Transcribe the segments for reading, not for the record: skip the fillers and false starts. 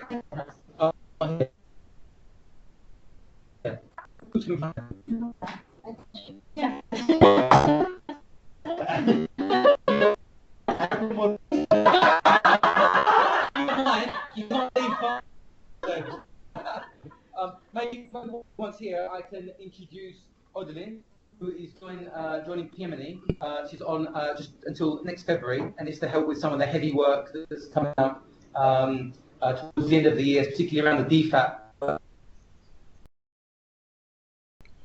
Uh, you can't leave. Maybe once here, I can introduce Odeline, who is joining PMNE. She's on just until next February, and it's to help with some of the heavy work that's coming out towards the end of the year, particularly around the DFAT.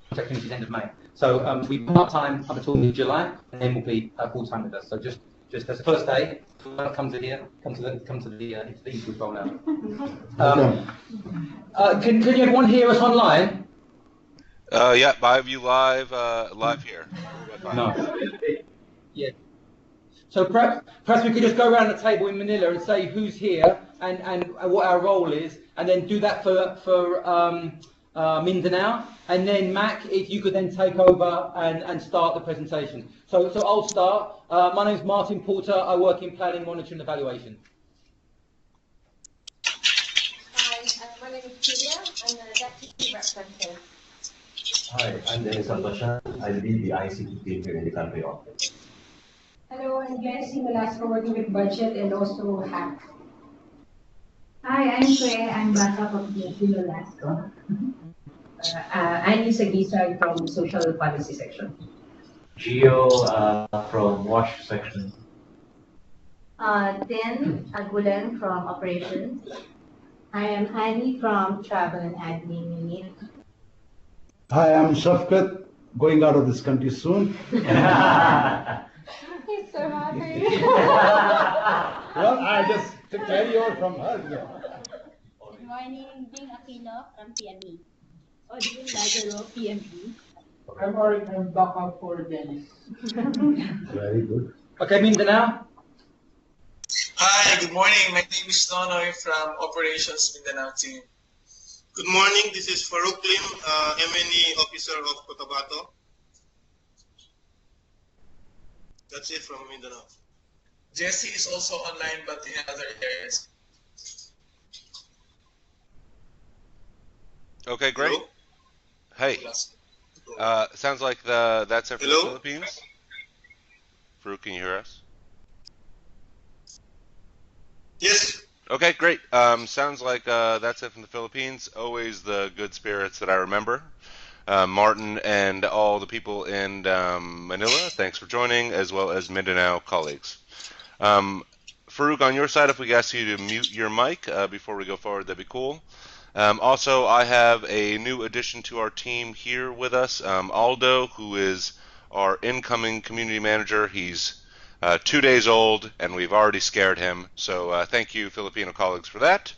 Contract finishes end of May. So we part-time up until mid-July, and then we'll be full-time with us. So just as the first day, come to the eTools role now. Can everyone hear us online? Yeah, I view live here. No. Yeah. So perhaps we could just go around the table in Manila and say who's here and what our role is, and then do that for Mindanao, and then Mac, if you could then take over and start the presentation. So I'll start. My name is Martin Porter. I work in planning, monitoring, and evaluation. Hi, my name is Julia. I'm the deputy representative. Hi, I'm Dennis Santosha. I lead the ICT team here in the country office. Hello, I'm Jessie Velasco, working with budget and also hack. Hi, I'm Kwe. I'm backup of Jessie Velasco. I'm Lisa Gisa from social policy section. Gio from wash section. Then Agulan from operations. I am Hani from travel and admin unit. Hi, I'm Shafkat, going out of this country soon. He's so happy. Well, I just to carry over from her. Good morning, Ding Aquino from PME. Odin Lazaro, PME. I'm backup for Dennis. Very good. Okay, Mindanao. Hi, good morning. My name is Nonoy from Operations Mindanao team. Good morning. This is Farouk Lim, MNE officer of Cotabato. That's it from Mindanao. Jesse is also online, but in other areas. Okay, great. Hello? Hey, sounds like that's it for the Philippines. Farouk, can you hear us? Yes. Okay, great. Sounds like that's it from the Philippines. Always the good spirits that I remember. Martin and all the people in Manila, thanks for joining, as well as Mindanao colleagues. Farouk, on your side, if we ask you to mute your mic before we go forward, that'd be cool. Also, I have a new addition to our team here with us, Aldo, who is our incoming community manager. He's 2 days old, and we've already scared him. So thank you, Filipino colleagues, for that.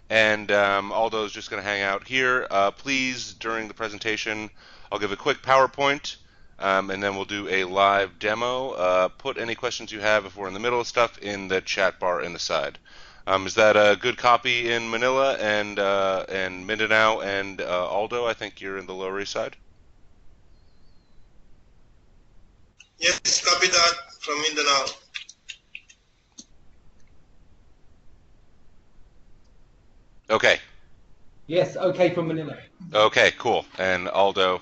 Aldo's just going to hang out here. Please, during the presentation, I'll give a quick PowerPoint, and then we'll do a live demo. Put any questions you have if we're in the middle of stuff in the chat bar in the side. Is that a good copy in Manila and Mindanao and Aldo? I think you're in the Lower East Side. Yes, copy that from Mindanao. Okay. Yes, okay from Manila. Okay, cool. And Aldo,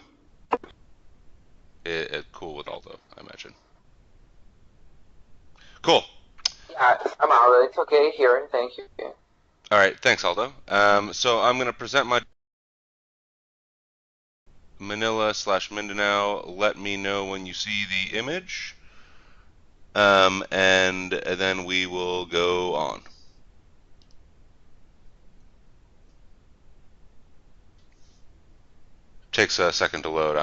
cool with Aldo, I imagine. Cool. Yeah, I'm Aldo. It's okay here. Thank you. All right, thanks, Aldo. So I'm going to present my Manila/Mindanao. Let me know when you see the image, and then we will go on. Takes a second to load.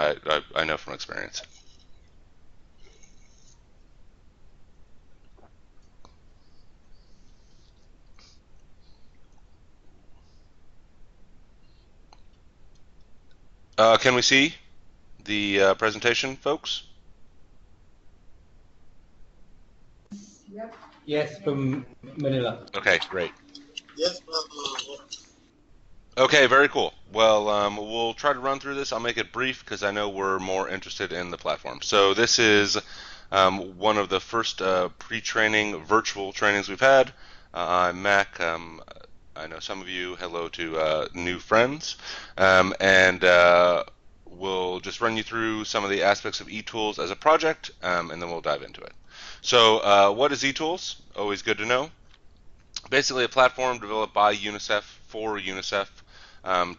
I know from experience. Can we see the presentation, folks? Yep. Yes, from Manila. Okay, great. Yes. Okay, very cool. Well, we'll try to run through this. I'll make it brief because I know we're more interested in the platform. So this is one of the first pre-training virtual trainings we've had. I'm Mac. I know some of you. Hello to new friends. And we'll just run you through some of the aspects of eTools as a project, and then we'll dive into it. So what is eTools? Always good to know. Basically a platform developed by UNICEF for UNICEF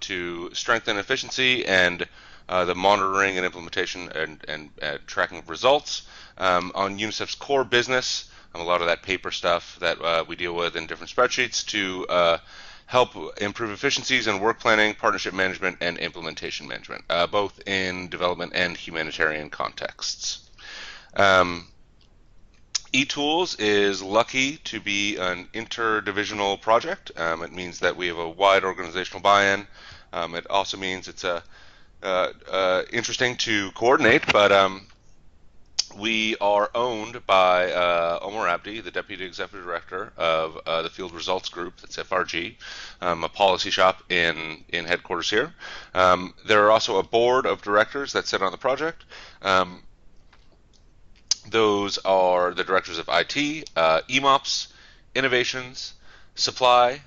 to strengthen efficiency and the monitoring and implementation and tracking of results on UNICEF's core business. A lot of that paper stuff that we deal with in different spreadsheets to help improve efficiencies in work planning, partnership management, and implementation management, both in development and humanitarian contexts. eTools is lucky to be an interdivisional project. It means that we have a wide organizational buy-in. It also means it's interesting to coordinate, but we are owned by Omar Abdi, the Deputy Executive Director of the Field Results Group, that's FRG, a policy shop in headquarters here. There are also a board of directors that sit on the project. Those are the directors of IT, EMOPS, Innovations, Supply,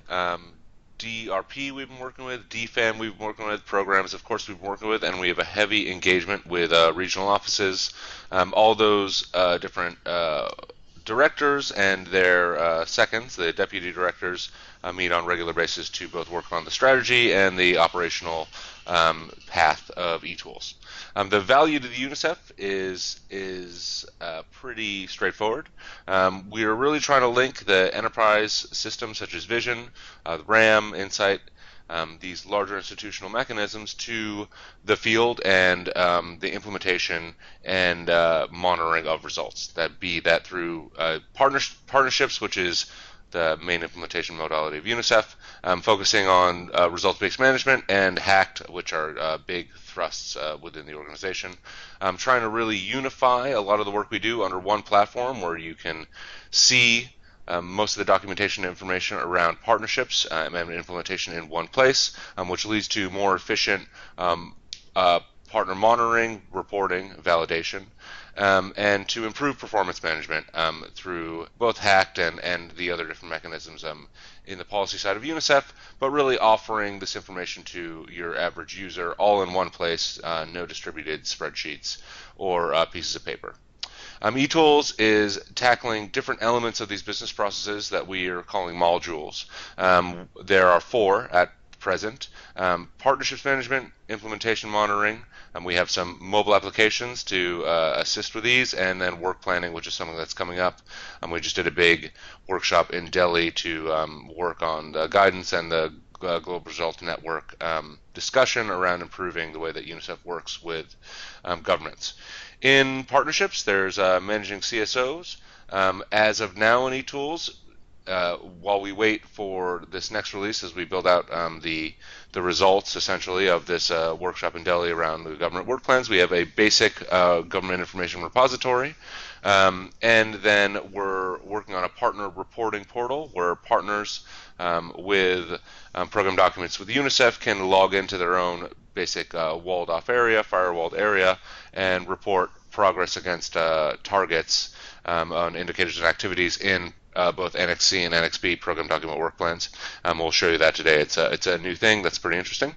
DRP we've been working with, DFAM we've been working with, programs of course we've been working with, and we have a heavy engagement with regional offices. All those different directors and their seconds, the deputy directors, meet on a regular basis to both work on the strategy and the operational path of eTools. The value to the UNICEF is pretty straightforward. We are really trying to link the enterprise systems such as Vision, the RAM, Insight, these larger institutional mechanisms to the field and the implementation and monitoring of results. That through partnerships, which is the main implementation modality of UNICEF, focusing on results-based management, and HACT, which are big thrusts within the organization. Trying to really unify a lot of the work we do under one platform where you can see most of the documentation information around partnerships and implementation in one place, which leads to more efficient partner monitoring, reporting, validation, and to improve performance management through both HACT and the other different mechanisms in the policy side of UNICEF, but really offering this information to your average user all in one place, no distributed spreadsheets or pieces of paper. eTools is tackling different elements of these business processes that we are calling modules. There are 4 at present: partnerships management, implementation monitoring. We have some mobile applications to assist with these, and then work planning, which is something that's coming up. We just did a big workshop in Delhi to work on the guidance and the Global Results Network discussion around improving the way that UNICEF works with governments. In partnerships, there's managing CSOs. As of now in eTools, while we wait for this next release as we build out the results essentially of this workshop in Delhi around the government work plans, we have a basic government information repository, and then we're working on a partner reporting portal where partners with program documents with UNICEF can log into their own basic walled off area, firewalled area, and report progress against targets on indicators and activities in both Annex C and Annex B program document work plans. We'll show you that today. It's a new thing that's pretty interesting.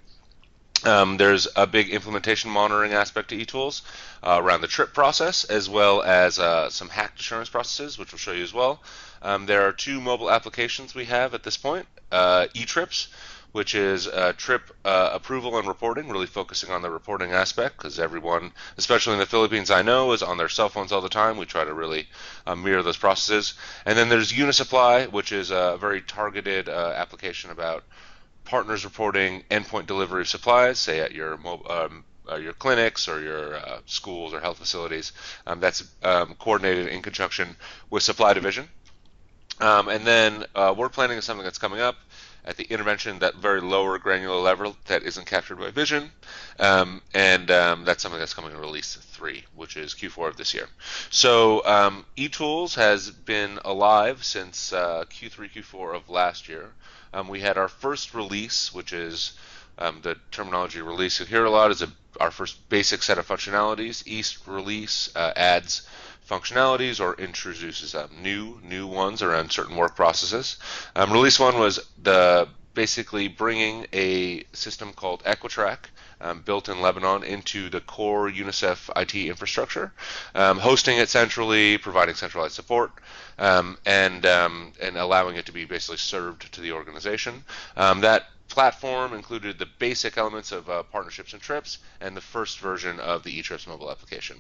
There's a big implementation monitoring aspect to eTools around the trip process, as well as some HACT assurance processes, which we'll show you as well. There are 2 mobile applications we have at this point. eTrips, which is trip approval and reporting, really focusing on the reporting aspect, because everyone, especially in the Philippines, I know, is on their cell phones all the time. We try to really mirror those processes. And then there's Unisupply, which is a very targeted application about partners reporting endpoint delivery of supplies, say at your clinics or your schools or health facilities. That's coordinated in conjunction with Supply Division. And then work planning is something that's coming up at the intervention, that very lower granular level that isn't captured by Vision, and that's something that's coming in Release 3, which is Q4 of this year. So eTools has been alive since Q3, Q4 of last year. We had our first release, which is the terminology release you hear a lot, is our first basic set of functionalities. Each release adds functionalities or introduces new ones around certain work processes. Release 1 was the basically bringing a system called Equitrack, built in Lebanon, into the core UNICEF IT infrastructure, hosting it centrally, providing centralized support, and allowing it to be basically served to the organization. That platform included the basic elements of partnerships and trips and the first version of the eTrips mobile application.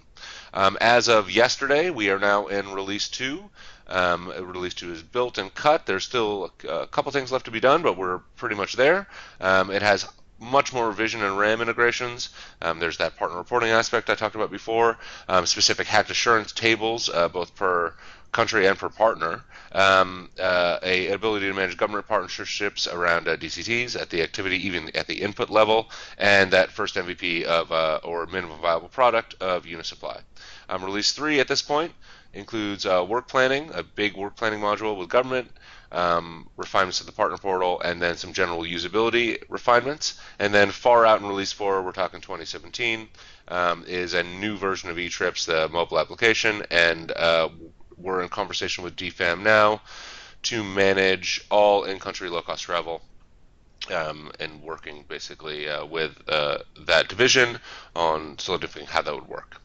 As of yesterday, we are now in Release 2. Release 2 is built and cut. There's still a couple things left to be done, but we're pretty much there. It has much more vision and RAM integrations. There's that partner reporting aspect I talked about before, specific hacked assurance tables, both per country and per partner, a ability to manage government partnerships around DCTs at the activity, even at the input level, and that first MVP of or minimum viable product of Unisupply. Release 3 at this point includes work planning, a big work planning module with government, refinements to the partner portal, and then some general usability refinements. And then far out in Release 4, we're talking 2017, is a new version of eTrips, the mobile application, and we're in conversation with DFAM now to manage all in-country low-cost travel, and working basically with that division on solidifying how that would work.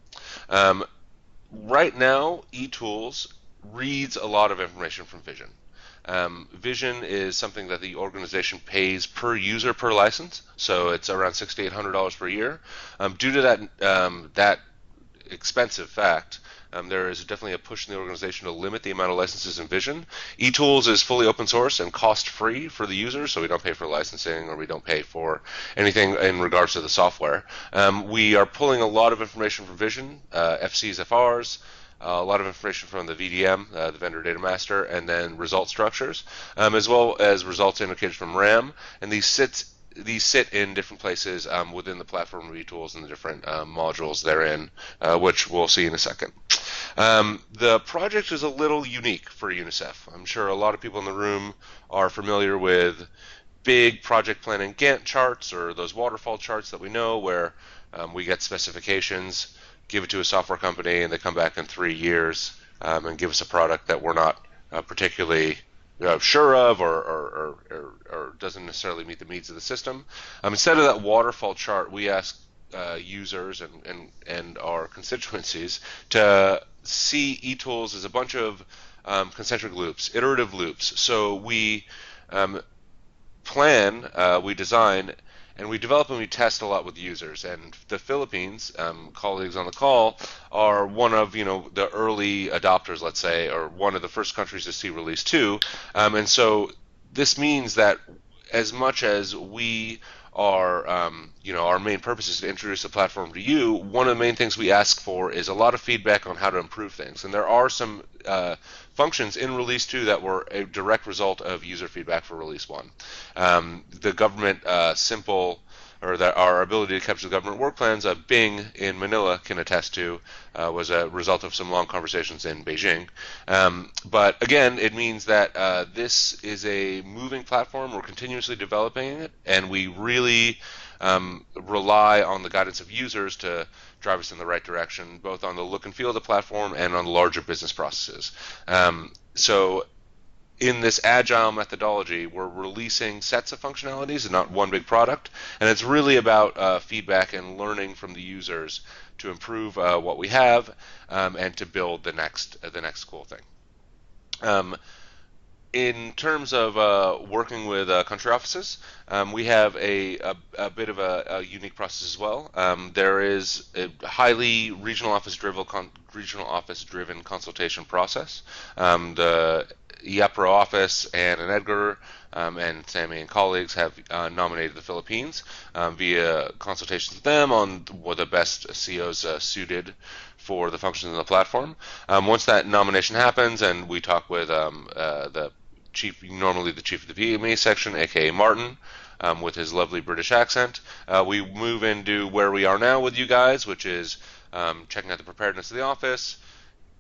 Right now, eTools reads a lot of information from Vision. Vision is something that the organization pays per user per license, so it's around $600 to $800 per year. Due to that expensive fact, there is definitely a push in the organization to limit the amount of licenses in Vision. eTools is fully open source and cost-free for the users, so we don't pay for licensing or we don't pay for anything in regards to the software. We are pulling a lot of information from Vision, FCs, FRs, a lot of information from the VDM, the vendor data master, and then result structures, as well as results indicators from RAM, and these sit in different places within the platform of eTools and the different modules therein, which we'll see in a second. The project is a little unique for UNICEF. I'm sure a lot of people in the room are familiar with big project planning Gantt charts or those waterfall charts that we know where we get specifications, give it to a software company, and they come back in 3 years and give us a product that we're not particularly sure of or doesn't necessarily meet the needs of the system. Instead of that waterfall chart, we ask users and our constituencies to see eTools as a bunch of concentric loops, iterative loops. So we plan, we design, and we develop and we test a lot with users. And the Philippines, colleagues on the call, are one of the early adopters, let's say, or one of the first countries to see Release 2. And so this means that as much as we are, our main purpose is to introduce the platform to you, one of the main things we ask for is a lot of feedback on how to improve things. And there are some functions in Release 2 that were a direct result of user feedback for Release 1. The government our ability to capture the government work plans, Bing in Manila can attest to, was a result of some long conversations in Beijing. But again, it means that this is a moving platform. We're continuously developing it, and we really rely on the guidance of users to drive us in the right direction, both on the look and feel of the platform and on larger business processes. So in this agile methodology, we're releasing sets of functionalities and not one big product, and it's really about feedback and learning from the users to improve what we have and to build the next cool thing. In terms of working with country offices, we have a bit of a unique process as well. There is a highly regional office driven consultation process. The IAPRO office and Edgar and Sammy and colleagues have nominated the Philippines via consultations with them on what the best COs suited for the functions of the platform. Once that nomination happens, and we talk with normally the chief of the VME section, aka Martin, with his lovely British accent, we move into where we are now with you guys, which is checking out the preparedness of the office,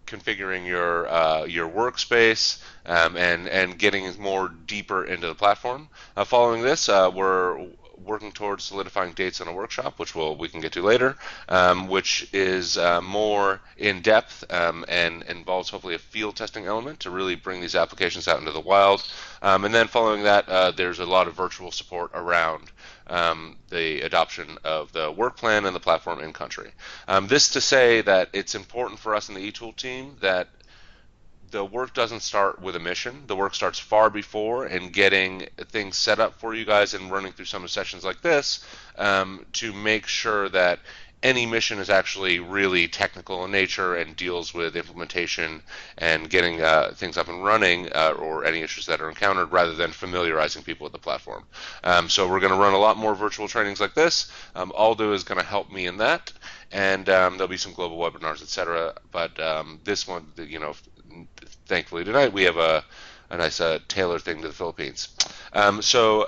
configuring your workspace, and getting more deeper into the platform. Following this, we're working towards solidifying dates on a workshop, which we can get to later, which is more in depth and involves hopefully a field testing element to really bring these applications out into the wild. And then following that, there's a lot of virtual support around the adoption of the work plan and the platform in country. This to say that it's important for us in the eTool team that the work doesn't start with a mission. The work starts far before, and getting things set up for you guys and running through some of the sessions like this to make sure that any mission is actually really technical in nature and deals with implementation and getting things up and running or any issues that are encountered, rather than familiarizing people with the platform. So we're going to run a lot more virtual trainings like this. Aldo is going to help me in that, and there'll be some global webinars, etc. But this one, thankfully tonight we have a nice tailored thing to the Philippines. So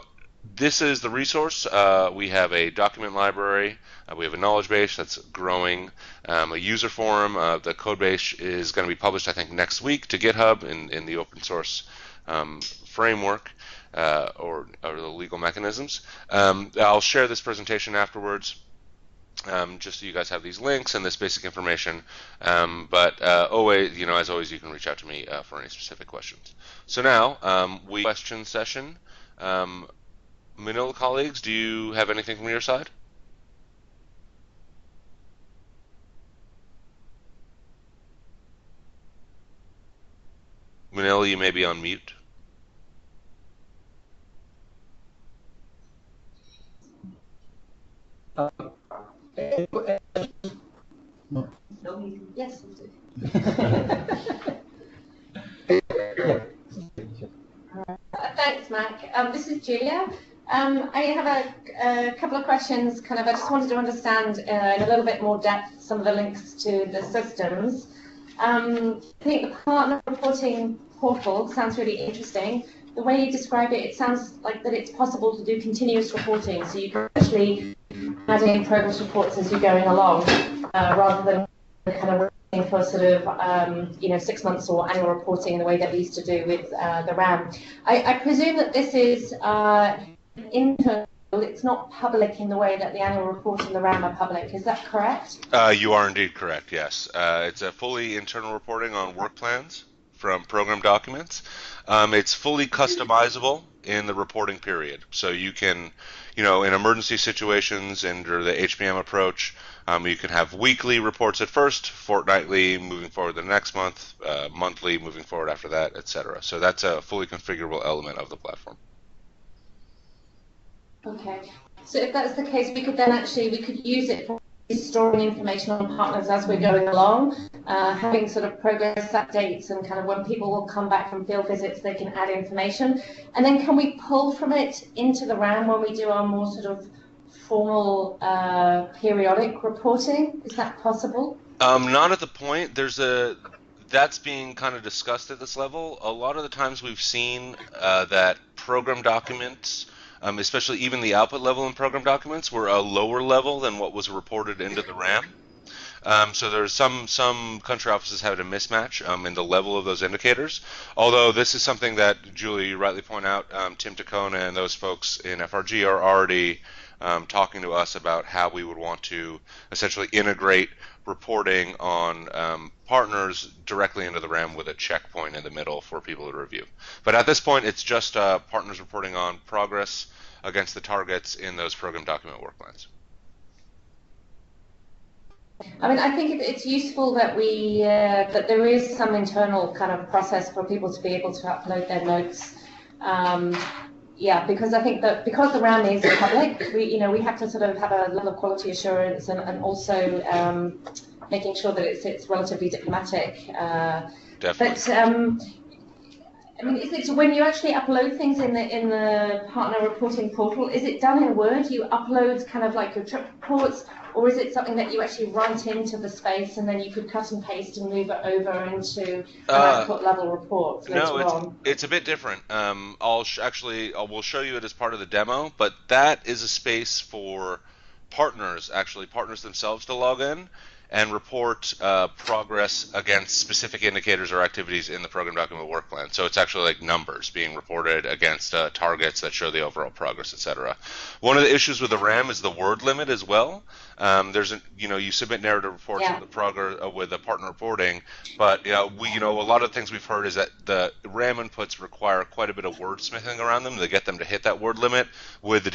this is the resource. We have a document library. We have a knowledge base that's growing, a user forum. The code base is going to be published, I think, next week to GitHub in the open source framework or the legal mechanisms. I'll share this presentation afterwards. Just so you guys have these links and this basic information, but always, as always, you can reach out to me for any specific questions. So now, question session. Manila colleagues, do you have anything from your side? Manila, you may be on mute. Yes. Thanks, Mac. This is Julia. I have a couple of questions. I just wanted to understand in a little bit more depth some of the links to the systems. I think the partner reporting portal sounds really interesting. The way you describe it, it sounds like that it's possible to do continuous reporting, so you can actually add in progress reports as you're going along, rather than waiting for 6 months or annual reporting in the way that we used to do with the RAM. I presume that this is internal. It's not public in the way that the annual report and the RAM are public. Is that correct? You are indeed correct, yes. It's a fully internal reporting on work plans from program documents. It's fully customizable in the reporting period. So you can, in emergency situations under the HPM approach, you can have weekly reports at first, fortnightly moving forward the next month, monthly moving forward after that, etc. So that's a fully configurable element of the platform. Okay. So if that's the case, we could use it for storing information on partners as we're going along, having progress updates, and when people will come back from field visits, they can add information. And then can we pull from it into the RAM when we do our more formal periodic reporting? Is that possible? Not at the point. That's being discussed at this level. A lot of the times we've seen that program documents, especially even the output level in program documents, were a lower level than what was reported into the RAM. So there's some country offices having a mismatch in the level of those indicators. Although this is something that, Julie, you rightly point out, Tim Tacona and those folks in FRG are already talking to us about how we would want to essentially integrate reporting on partners directly into the RAM with a checkpoint in the middle for people to review. But at this point, it's just partners reporting on progress against the targets in those program document work plans. I think it's useful that that there is some internal process for people to be able to upload their notes. Because I think that because the RAM is public, we have to have a level of quality assurance and also making sure that it's relatively diplomatic. Definitely. But is it when you actually upload things in the partner reporting portal? Is it done in Word? You upload like your trip reports, or is it something that you actually write into the space and then you could cut and paste and move it over into an output level report later on? It's a bit different. We'll show you it as part of the demo, but that is a space for partners themselves to log in and report progress against specific indicators or activities in the program document work plan. So it's actually like numbers being reported against targets that show the overall progress, etc. One of the issues with the RAM is the word limit as well. You submit narrative reports with the with the partner reporting, but a lot of things we've heard is that the RAM inputs require quite a bit of wordsmithing around them to get them to hit that word limit with the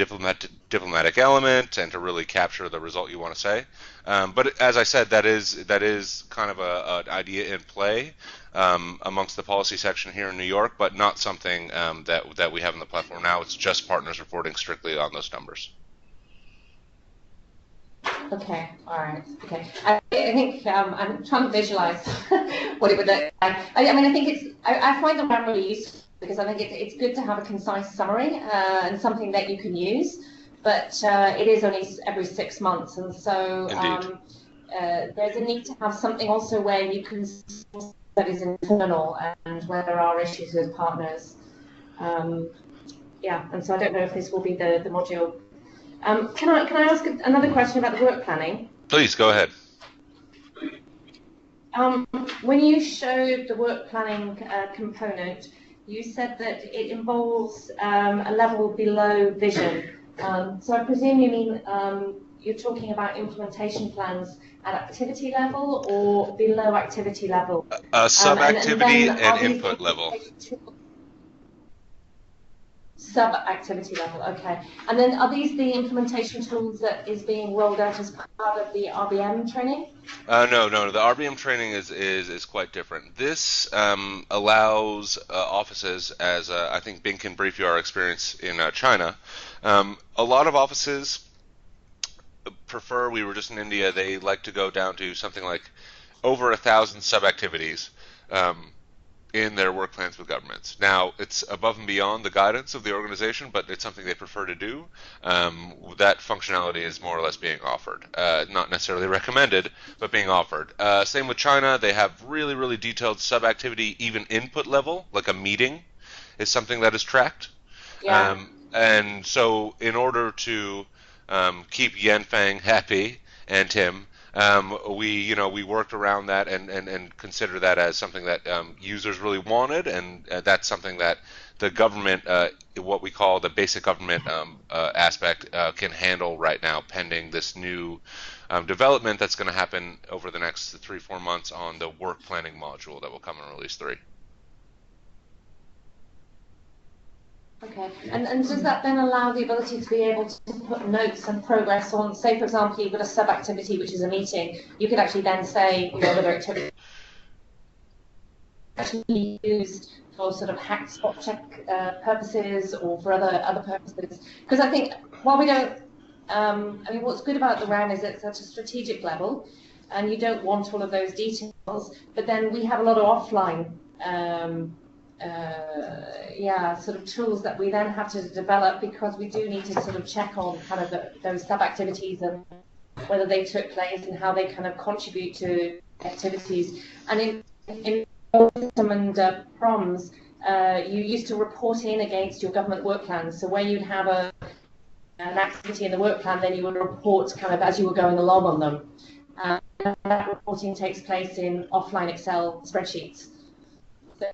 diplomatic element and to really capture the result you want to say. But as I said, that is kind of an idea in play amongst the policy section here in New York, but not something that we have in the platform now. It's just partners reporting strictly on those numbers. Okay, all right, okay. I think I'm trying to visualize what it would look like. I find the RAM really useful because I think it's good to have a concise summary and something that you can use, but it is only every 6 months, and so there's a need to have something also where you can see that is internal and where there are issues with partners. And so I don't know if this will be the module. Can I ask another question about the work planning? Please, go ahead. When you showed the work planning component, you said that it involves a level below vision. So I presume you mean you're talking about implementation plans at activity level or below activity level? Sub-activity and input level. Sub-activity level, okay. And then are these the implementation tools that is being rolled out as part of the RBM training? No. The RBM training is quite different. This allows offices, as I think Bing can brief you our experience in China. A lot of offices prefer, we were just in India, they like to go down to something like over 1,000 sub-activities in their work plans with governments. Now, it's above and beyond the guidance of the organization, but it's something they prefer to do. That functionality is more or less being offered. Not necessarily recommended, but being offered. Same with China. They have really, really detailed sub-activity, even input level, like a meeting is something that is tracked. Yeah. And so in order to keep Yanfang happy and Tim, we worked around that and consider that as something that users really wanted, and that's something that the government, what we call the basic government aspect, can handle right now, pending this new development that's going to happen over the next 3-4 months on the work planning module that will come in release 3. Okay, and does that then allow the ability to be able to put notes and progress on, say, for example, you've got a sub-activity, which is a meeting, you could actually then say, whether activity actually used for sort of hack spot check purposes or for other purposes? Because I think, while we don't, what's good about the RAM is it's at a strategic level, and you don't want all of those details, but then we have a lot of offline sort of tools that we then have to develop, because we do need to sort of check on kind of those sub-activities and whether they took place and how they kind of contribute to activities. And in system and proms, you used to report in against your government work plans. So where you'd have an activity in the work plan, then you would report kind of as you were going along on them. That reporting takes place in offline Excel spreadsheets.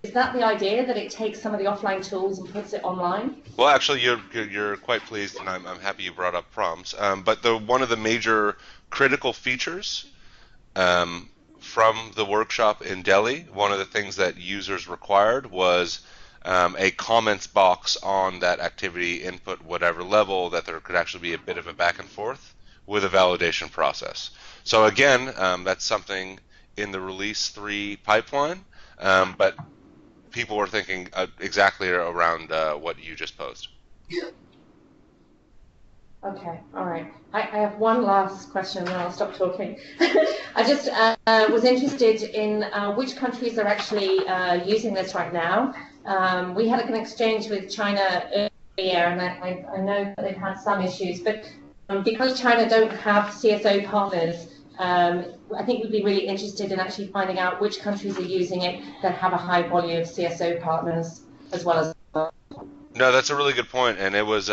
Is that the idea, that it takes some of the offline tools and puts it online? Well, actually, you're quite pleased, and I'm happy you brought up prompts. But one of the major critical features from the workshop in Delhi, one of the things that users required was a comments box on that activity input, whatever level, that there could actually be a bit of a back and forth with a validation process. So again, that's something in the release 3 pipeline, but people were thinking exactly around what you just posed. Okay, all right. I have one last question, and then I'll stop talking. I just was interested in which countries are actually using this right now. We had an exchange with China earlier, and I know that they've had some issues, but because China don't have CSO partners, I think we'd be really interested in actually finding out which countries are using it that have a high volume of CSO partners as well as. No, that's a really good point, and it was,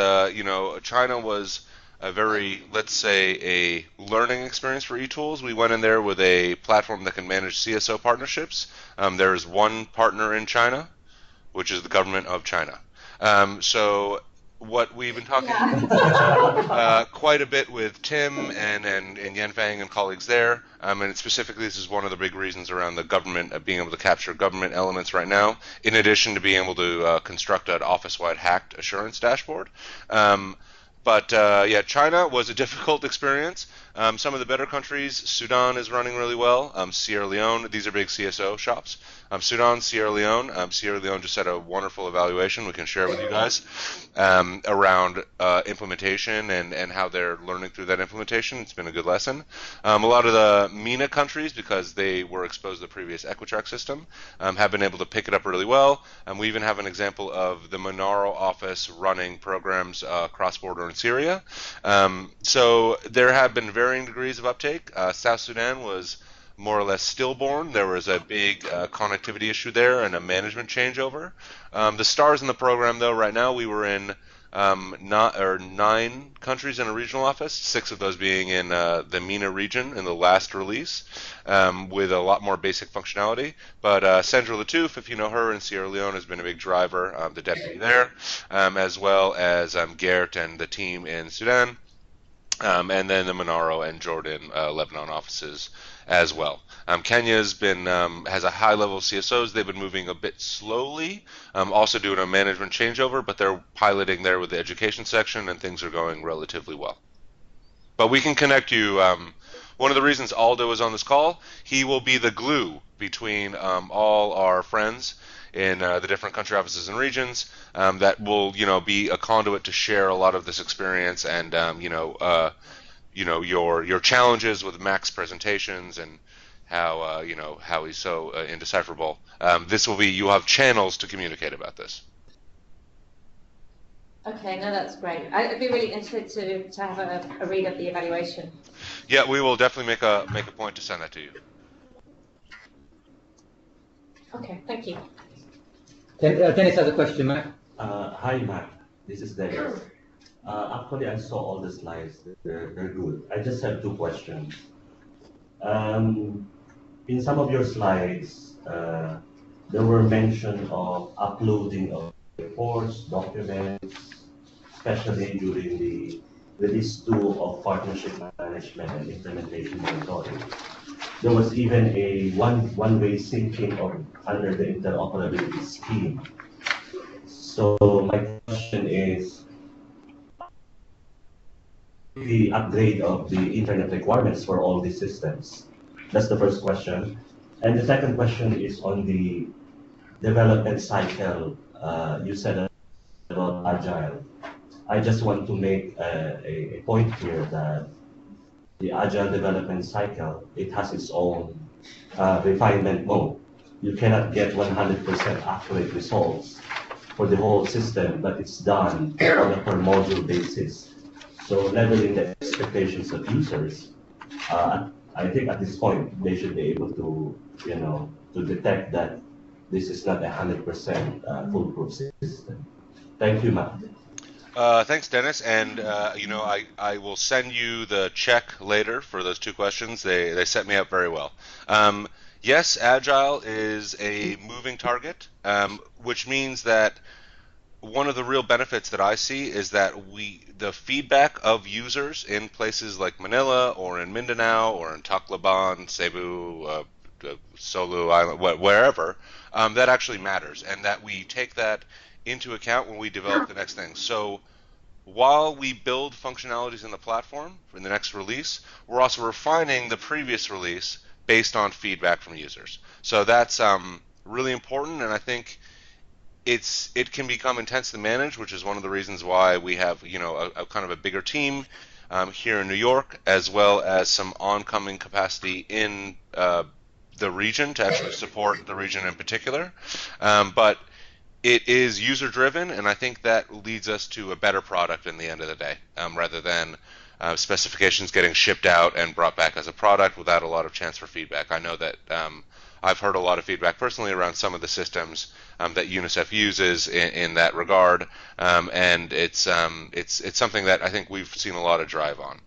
China was a very, let's say, a learning experience for eTools. We went in there with a platform that can manage CSO partnerships. There is one partner in China, which is the government of China. So what we've been talking quite a bit with Tim and Yanfang and colleagues there, and specifically this is one of the big reasons around the government being able to capture government elements right now, in addition to being able to construct an office-wide hacked assurance dashboard. But yeah, China was a difficult experience. Some of the better countries, Sudan is running really well. Sierra Leone, these are big CSO shops. Sudan, Sierra Leone just had a wonderful evaluation we can share with you guys around implementation and how they're learning through that implementation. It's been a good lesson. A lot of the MENA countries, because they were exposed to the previous Equitrack system, have been able to pick it up really well. We even have an example of the Monaro office running programs cross-border in Syria. So there have been varying degrees of uptake. South Sudan was more or less stillborn. There was a big connectivity issue there and a management changeover. The stars in the program, though, right now we were in 9 countries in a regional office, 6 of those being in the MENA region in the last release, with a lot more basic functionality. But Sandra Latouf, if you know her, in Sierra Leone has been a big driver, the deputy there, as well as Gert and the team in Sudan, and then the Monaro and Jordan, Lebanon offices as well. Kenya's been has a high level of CSOs. They've been moving a bit slowly, also doing a management changeover, but they're piloting there with the education section, and things are going relatively well. But we can connect you. One of the reasons Aldo is on this call, he will be the glue between all our friends in the different country offices and regions that will, be a conduit to share a lot of this experience and, your challenges with Mac's presentations and how how he's so indecipherable. You'll have channels to communicate about this. Okay, no, that's great. I'd be really interested to have a read of the evaluation. Yeah, we will definitely make a point to send that to you. Okay, thank you. Dennis has a question, Matt. Hi, Matt. This is Dennis. Actually, I saw all the slides. They're good. I just have 2 questions. In some of your slides, there were mention of uploading of reports, documents, especially during the release 2 of partnership management and implementation monitoring. There was even a one-way syncing under the interoperability scheme. So my question is, the upgrade of the internet requirements for all these systems? That's the first question. And the second question is on the development cycle. You said about agile. I just want to make a point here that the agile development cycle, it has its own refinement mode. You cannot get 100% accurate results for the whole system, but it's done on a per module basis. So leveling the expectations of users, I think at this point they should be able to, to detect that this is not a 100% foolproof system. Thank you, Matt. Thanks, Dennis. And I will send you the check later for those 2 questions. They set me up very well. Yes, Agile is a moving target, which means that one of the real benefits that I see is that the feedback of users in places like Manila or in Mindanao or in Tacloban, Cebu, Sulu Island, wherever, that actually matters, and that we take that into account when we develop the next thing. So while we build functionalities in the platform for the next release, we're also refining the previous release based on feedback from users. So that's really important, and I think it can become intense to manage, which is one of the reasons why we have a kind of a bigger team here in New York, as well as some oncoming capacity in the region to actually support the region in particular. But it is user driven, and I think that leads us to a better product in the end of the day, rather than specifications getting shipped out and brought back as a product without a lot of chance for feedback. I know that I've heard a lot of feedback personally around some of the systems that UNICEF uses in that regard, and it's something that I think we've seen a lot of drive on.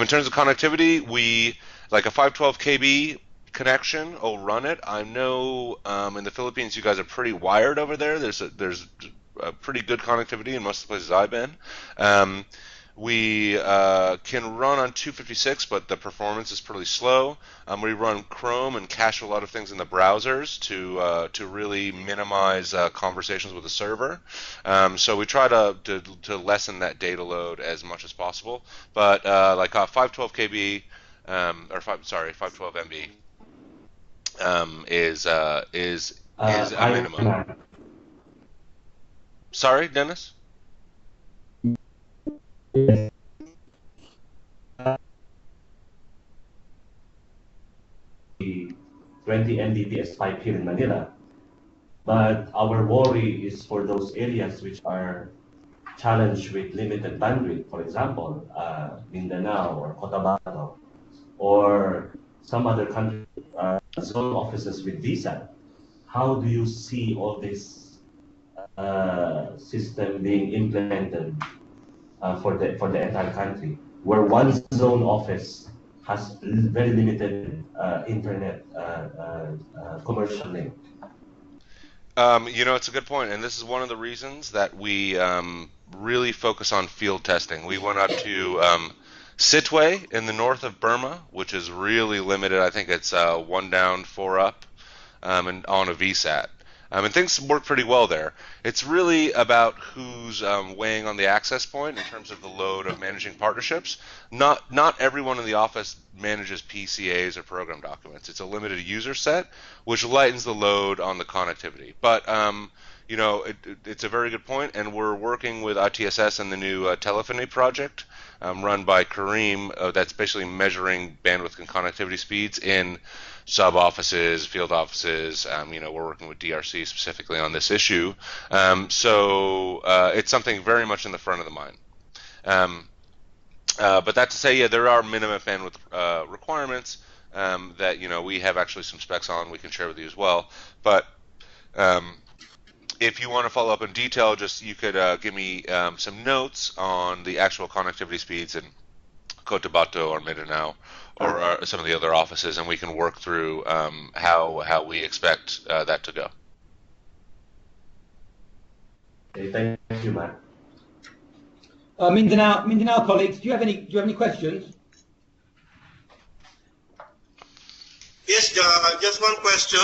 In terms of connectivity, we like a 512 kb connection will run it. I know in the Philippines you guys are pretty wired over there. There's a pretty good connectivity in most of the places I've been. We can run on 256, but the performance is pretty slow. We run Chrome and cache a lot of things in the browsers to really minimize conversations with the server. So we try to lessen that data load as much as possible. But like 512 kb or 512 MB is a minimum. Sorry, Dennis? The 20 Mbps spike here in Manila. But our worry is for those areas which are challenged with limited bandwidth, for example, Mindanao or Cotabato, or some other country zone offices with visa. How do you see all this system being implemented for the entire country, where one zone office has very limited internet commercial link? It's a good point, and this is one of the reasons that we really focus on field testing. We went up to Sitwe in the north of Burma, which is really limited. I think it's 1 down, 4 up, and on a VSAT. And things work pretty well there. It's really about who's weighing on the access point in terms of the load of managing partnerships. Not everyone in the office manages PCAs or program documents. It's a limited user set, which lightens the load on the connectivity. But it's a very good point, and we're working with ITSS and the new telephony project run by Kareem that's basically measuring bandwidth and connectivity speeds in sub offices, field offices. We're working with DRC specifically on this issue. So it's something very much in the front of the mind. But that to say, yeah, there are minimum bandwidth requirements that we have actually some specs on we can share with you as well. But if you want to follow up in detail, you could give me some notes on the actual connectivity speeds in Cotabato or Mindanao or some of the other offices, and we can work through how we expect that to go. Okay, thank you, Matt. Mindanao colleagues, do you have any questions? Yes, just one question.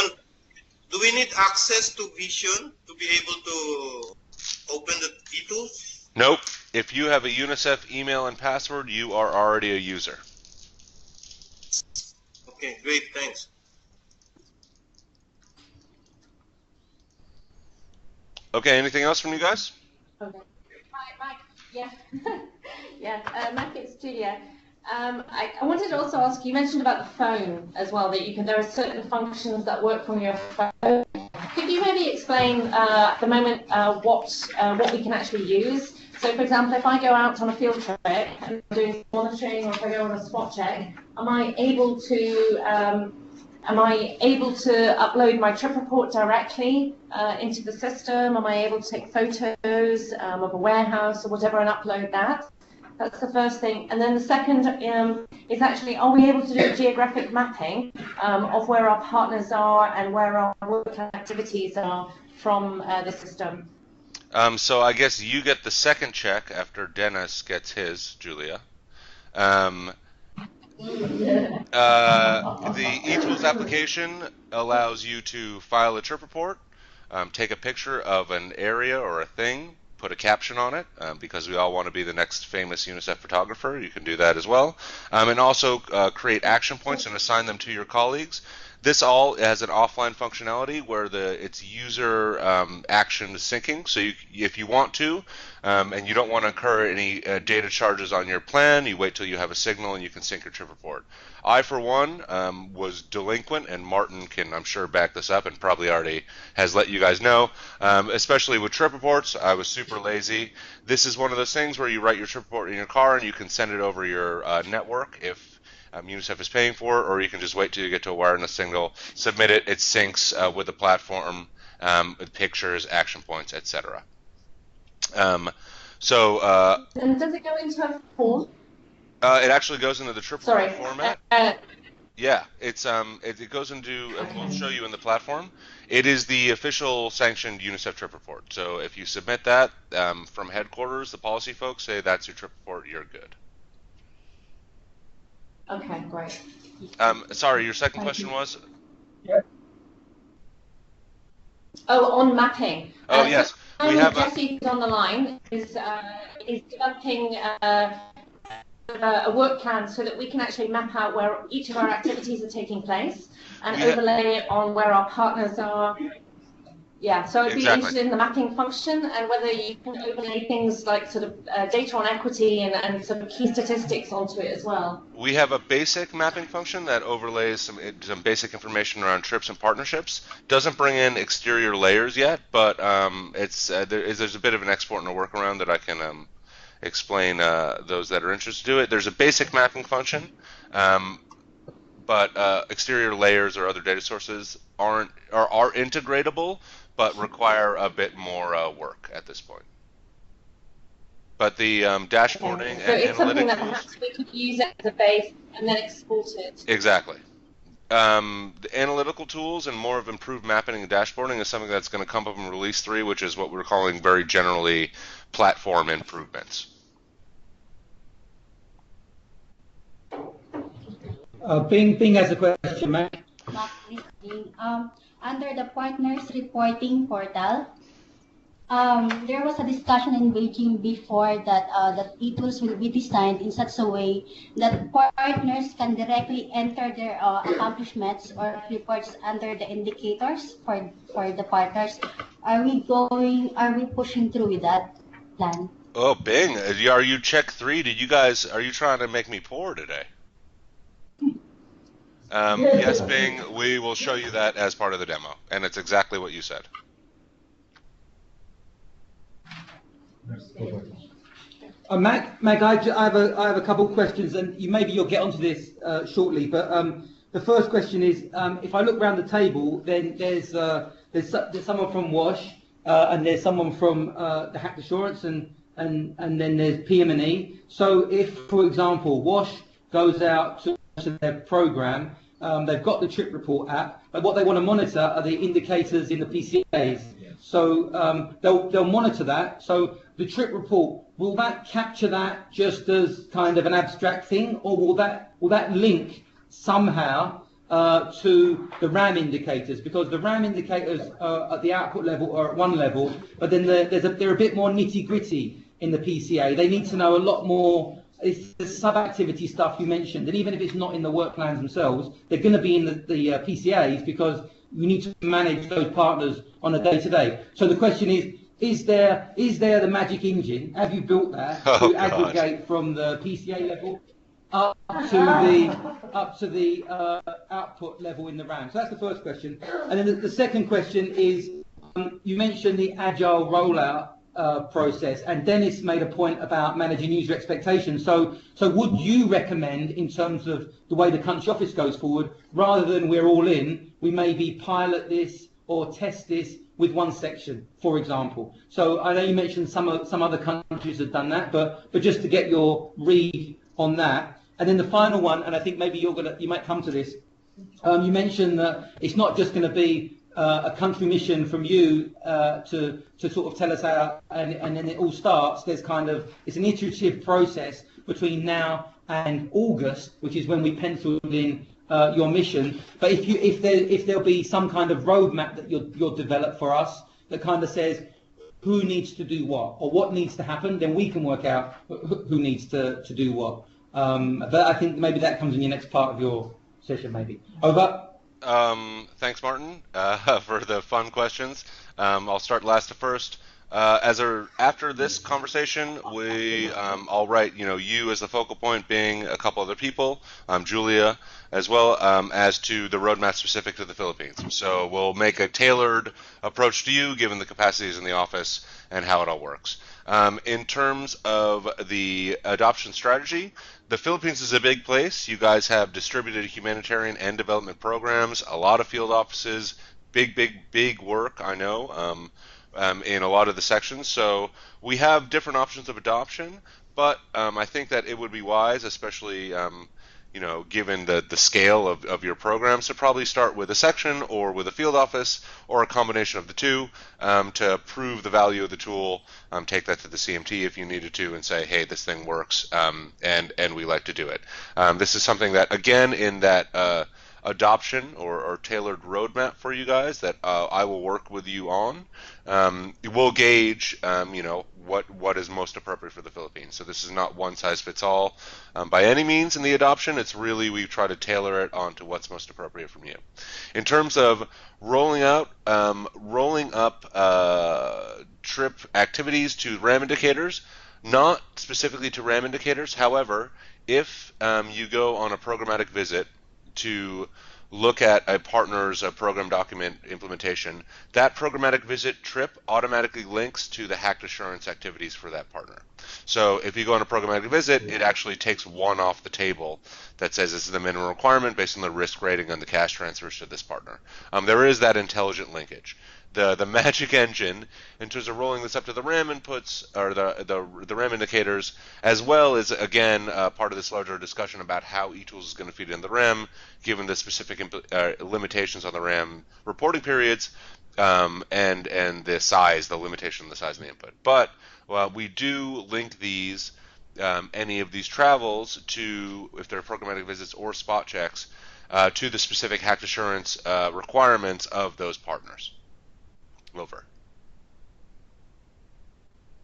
Do we need access to Vision to be able to open the eTools? Nope. If you have a UNICEF email and password, you are already a user. Okay, great, thanks. Okay, anything else from you guys? Okay. Mike, yeah. Yeah, Mike, it's Julia. I wanted to also ask, you mentioned about the phone as well, that there are certain functions that work from your phone. Could you maybe explain at the moment what we can actually use? So, for example, if I go out on a field trip and I'm doing monitoring, or if I go on a spot check, am I able to upload my trip report directly into the system? Am I able to take photos of a warehouse or whatever and upload that? That's the first thing. And then the second is actually, are we able to do a geographic mapping of where our partners are and where our work activities are from the system? So I guess you get the second check after Dennis gets his, Julia. The eTools application allows you to file a trip report, take a picture of an area or a thing, put a caption on it, because we all want to be the next famous UNICEF photographer. You can do that as well. And also create action points and assign them to your colleagues. This all has an offline functionality where it's user action syncing. So if you want to, and you don't want to incur any data charges on your plan, you wait till you have a signal and you can sync your trip report. I, for one, was delinquent, and Martin can, I'm sure, back this up and probably already has let you guys know, especially with trip reports. I was super lazy. This is one of those things where you write your trip report in your car and you can send it over your network if UNICEF is paying for, or you can just wait till you get to a wireless signal, submit it, it syncs with the platform, with pictures, action points, etc. And does it go into a form? It actually goes into the triple Sorry. format. Yeah, it goes into, we'll show you in the platform. It is the official sanctioned UNICEF trip report. So if you submit that from headquarters, the policy folks say that's your trip report, you're good. Okay, great. Sorry, your second question was? Yeah. Oh, on mapping. Oh, yes. We have Jesse on the line is developing a work plan so that we can actually map out where each of our activities are taking place and overlay it on where our partners are. Yeah, so I'd be interested in the mapping function and whether you can overlay things like sort of data on equity and some key statistics onto it as well. We have a basic mapping function that overlays some basic information around trips and partnerships. Doesn't bring in exterior layers yet, but there's a bit of an export and a workaround that I can explain those that are interested to do it. There's a basic mapping function, but exterior layers or other data sources are integratable, but require a bit more work at this point. But the dashboarding so and it's something that tools, perhaps we could use as a base and then export it. Exactly. The analytical tools and more of improved mapping and dashboarding is something that's going to come up in Release 3, which is what we're calling very generally platform improvements. Bing has a question, Matt. Under the partners reporting portal, there was a discussion in Beijing before that eTools will be designed in such a way that partners can directly enter their accomplishments or reports under the indicators for the partners. Are we pushing through with that plan? Oh, Bing, are you check 3? Are you trying to make me poor today? Yes, Bing, we will show you that as part of the demo, and it's exactly what you said. Mac, I have a couple of questions, and maybe you'll get onto this shortly. But the first question is, if I look around the table, then there's someone from WASH, and there's someone from the Hacked Assurance, and then there's PM&E. So if, for example, WASH goes out to their program, they've got the trip report app, but what they want to monitor are the indicators in the PCAs. So they'll monitor that. So the trip report, will that capture that just as kind of an abstract thing, or will that link somehow to the RAM indicators? Because the RAM indicators at the output level are at one level, but then they're a bit more nitty gritty in the PCA. They need to know a lot more. It's the sub-activity stuff you mentioned, and even if it's not in the work plans themselves, they're going to be in the PCAs because we need to manage those partners on a day-to-day. So the question is there the magic engine? Have you built that to aggregate from the PCA level up to the output level in the RAM? So that's the first question. And then the second question is, you mentioned the agile rollout process, and Dennis made a point about managing user expectations. So would you recommend, in terms of the way the country office goes forward, rather than we're all in, we maybe pilot this or test this with one section, for example? So I know you mentioned some other countries have done that, but just to get your read on that. And then the final one, and I think maybe you might come to this. You mentioned that it's not just going to be a country mission from you to sort of tell us how, and then it all starts. It's an iterative process between now and August, which is when we penciled in your mission. But if there'll be some kind of roadmap that you'll develop for us that kind of says who needs to do what or what needs to happen, then we can work out who needs to do what. But I think maybe that comes in your next part of your session, maybe. Over. Thanks, Martin, for the fun questions. I'll start last to first. After this conversation, I'll write, you as the focal point, being a couple other people, Julia, as well as to the roadmap specific to the Philippines. So we'll make a tailored approach to you, given the capacities in the office and how it all works. In terms of the adoption strategy, the Philippines is a big place. You guys have distributed humanitarian and development programs, a lot of field offices, big work, I know. In a lot of the sections. So we have different options of adoption, but I think that it would be wise, especially given the scale of your programs, to probably start with a section or with a field office or a combination of the two to prove the value of the tool, take that to the CMT if you needed to and say, hey, this thing works, and we like to do it. This is something that, again, in that adoption or tailored roadmap for you guys that I will work with you on. We'll gauge, what is most appropriate for the Philippines. So this is not one size fits all by any means in the adoption. It's really, we try to tailor it onto what's most appropriate from you. In terms of rolling up trip activities to RAM indicators, not specifically to RAM indicators. However, if you go on a programmatic visit to look at a partner's program document implementation, that programmatic visit trip automatically links to the hacked assurance activities for that partner. So if you go on a programmatic visit, it actually takes one off the table that says this is the minimum requirement based on the risk rating on the cash transfers to this partner. There is that intelligent linkage. The magic engine in terms of rolling this up to the RAM inputs or the RAM indicators, as well as, again, part of this larger discussion about how eTools is going to feed in the RAM, given the specific limitations on the RAM reporting periods and the limitation on the size of the input. But we do link these, any of these travels to, if they're programmatic visits or spot checks, to the specific hacked assurance requirements of those partners. Wilver.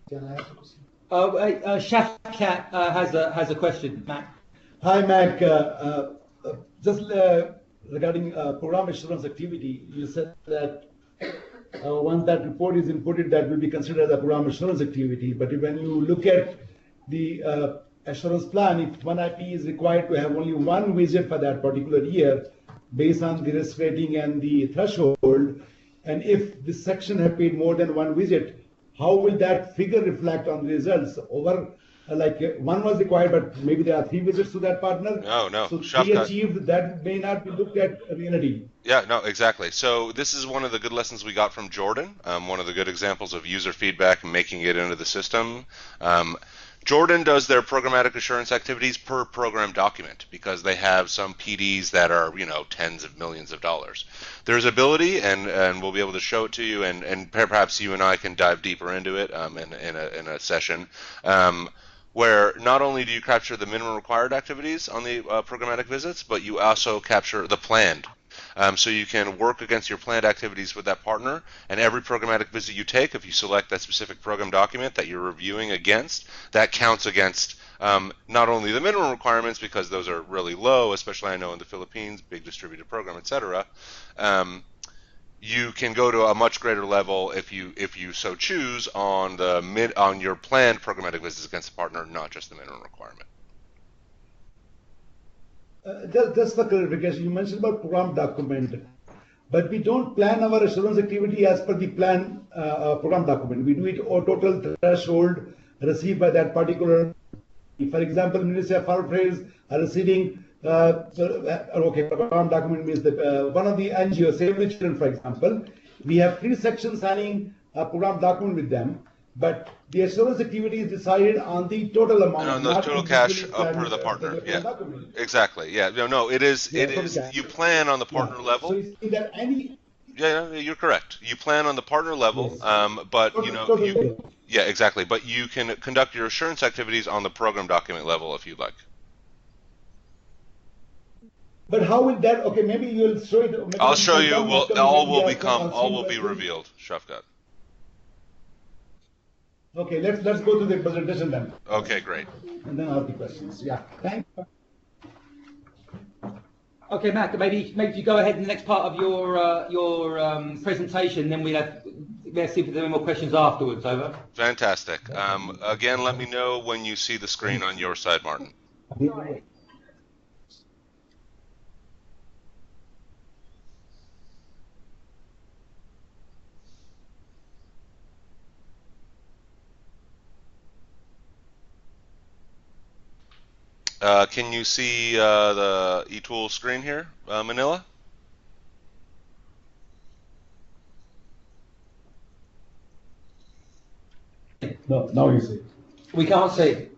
Can I ask a question? Shafkat has a question, Mac. Hi, Mac. Just regarding program assurance activity, you said that once that report is inputted, that will be considered as a program assurance activity. But when you look at the assurance plan, if one IP is required to have only one visit for that particular year, based on the risk rating and the threshold, and if this section have paid more than one visit, how will that figure reflect on the results? Over, one was required, but maybe there are 3 visits to that partner. No. So they achieved that may not be looked at reality. Yeah, no, exactly. So this is one of the good lessons we got from Jordan. One of the good examples of user feedback and making it into the system. Jordan does their programmatic assurance activities per program document because they have some PDs that are, tens of millions of dollars. There's ability, and we'll be able to show it to you, and perhaps you and I can dive deeper into it in a session, where not only do you capture the minimum required activities on the programmatic visits, but you also capture the planned. So you can work against your planned activities with that partner, and every programmatic visit you take, if you select that specific program document that you're reviewing against, that counts against not only the minimum requirements, because those are really low, especially I know in the Philippines, big distributed program, etc. You can go to a much greater level if you so choose on your planned programmatic visits against the partner, not just the minimum requirement. Just for clarification, you mentioned about program document, but we don't plan our assurance activity as per the plan program document. We do it or total threshold received by that particular. For example, Ministry of Foreign Affairs are receiving program document means that one of the NGOs, Save the Children, for example, we have 3 sections signing a program document with them. But the assurance activity is decided on the total amount. On the total cash per the partner. Yeah, exactly. Yeah, no, it is. You plan on the partner level. So you see that any. Yeah, you're correct. You plan on the partner level, yes. But yeah, exactly. But you can conduct your assurance activities on the program document level if you'd like. But how will that? Okay, maybe you'll show it. I'll show you. All will be revealed, Shafkat. Okay, let's go to the presentation then. Okay, great. And then ask the questions. Yeah, thanks. Okay, Matt, maybe if you go ahead in the next part of your presentation, then we have let's see if there's any more questions afterwards. Over. Fantastic. Again, let me know when you see the screen on your side, Martin. Can you see the eTools screen here, Manila? No, now you see. We can't see.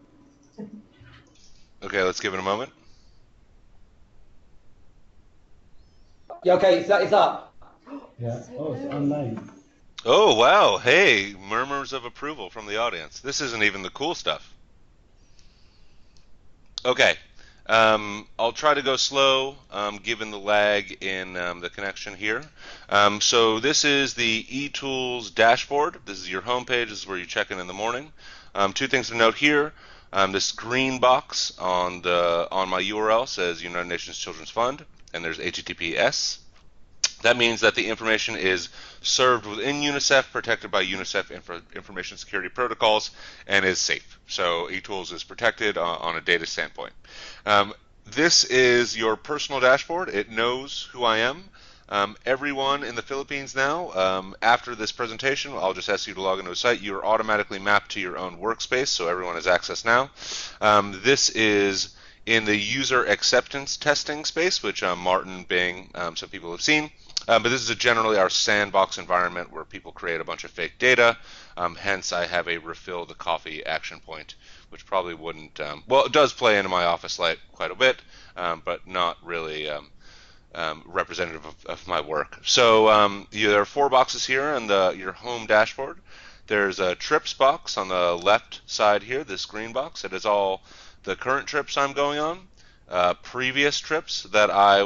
Okay, let's give it a moment. Yeah, okay, it's up. Yeah. Oh, it's online. Oh, wow. Hey, murmurs of approval from the audience. This isn't even the cool stuff. Okay. I'll try to go slow, given the lag in the connection here. So this is the eTools dashboard. This is your home page. This is where you check in the morning. Two things to note here. This green box on my URL says United Nations Children's Fund, and there's HTTPS. That means that the information is served within UNICEF, protected by UNICEF information security protocols, and is safe. So eTools is protected on a data standpoint. This is your personal dashboard. It knows who I am. Everyone in the Philippines now, after this presentation, I'll just ask you to log into a site. You're automatically mapped to your own workspace, so everyone has access now. This is in the user acceptance testing space, which Martin, Bing, some people have seen. But this is generally our sandbox environment where people create a bunch of fake data. Hence, I have a refill the coffee action point, which probably wouldn't, well, it does play into my office light quite a bit, but not really representative of my work. So there are 4 boxes here on your home dashboard. There's a trips box on the left side here, this green box. It is all the current trips I'm going on, previous trips that I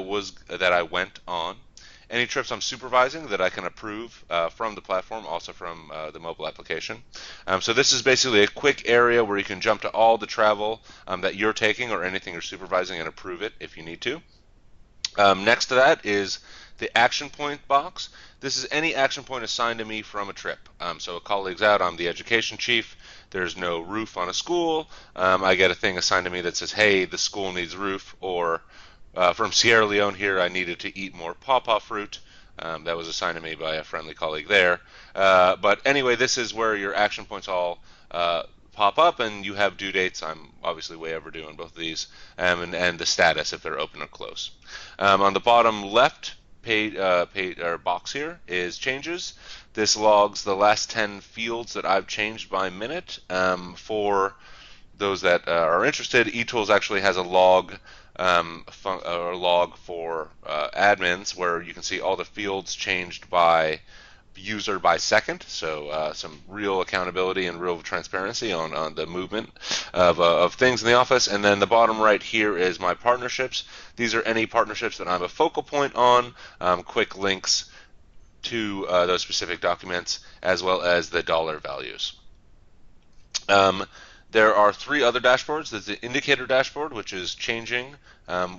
went on, any trips I'm supervising that I can approve from the platform, also from the mobile application. So this is basically a quick area where you can jump to all the travel that you're taking or anything you're supervising and approve it if you need to. Next to that is the action point box. This is any action point assigned to me from a trip. So a colleague's out, I'm the education chief, there's no roof on a school, I get a thing assigned to me that says, hey, the school needs roof, or from Sierra Leone here, I needed to eat more pawpaw fruit. That was assigned to me by a friendly colleague there. But anyway, this is where your action points all pop up, and you have due dates. I'm obviously way overdue on both of these, and the status if they're open or close. On the bottom left box here is changes. This logs the last 10 fields that I've changed by minute. For those that are interested, eTools actually has a log for admins where you can see all the fields changed by user by second, so some real accountability and real transparency on the movement of things in the office. And then the bottom right here is my partnerships. These are any partnerships that I'm a focal point on, quick links to those specific documents, as well as the dollar values. There are 3 other dashboards. There's the indicator dashboard, which is changing,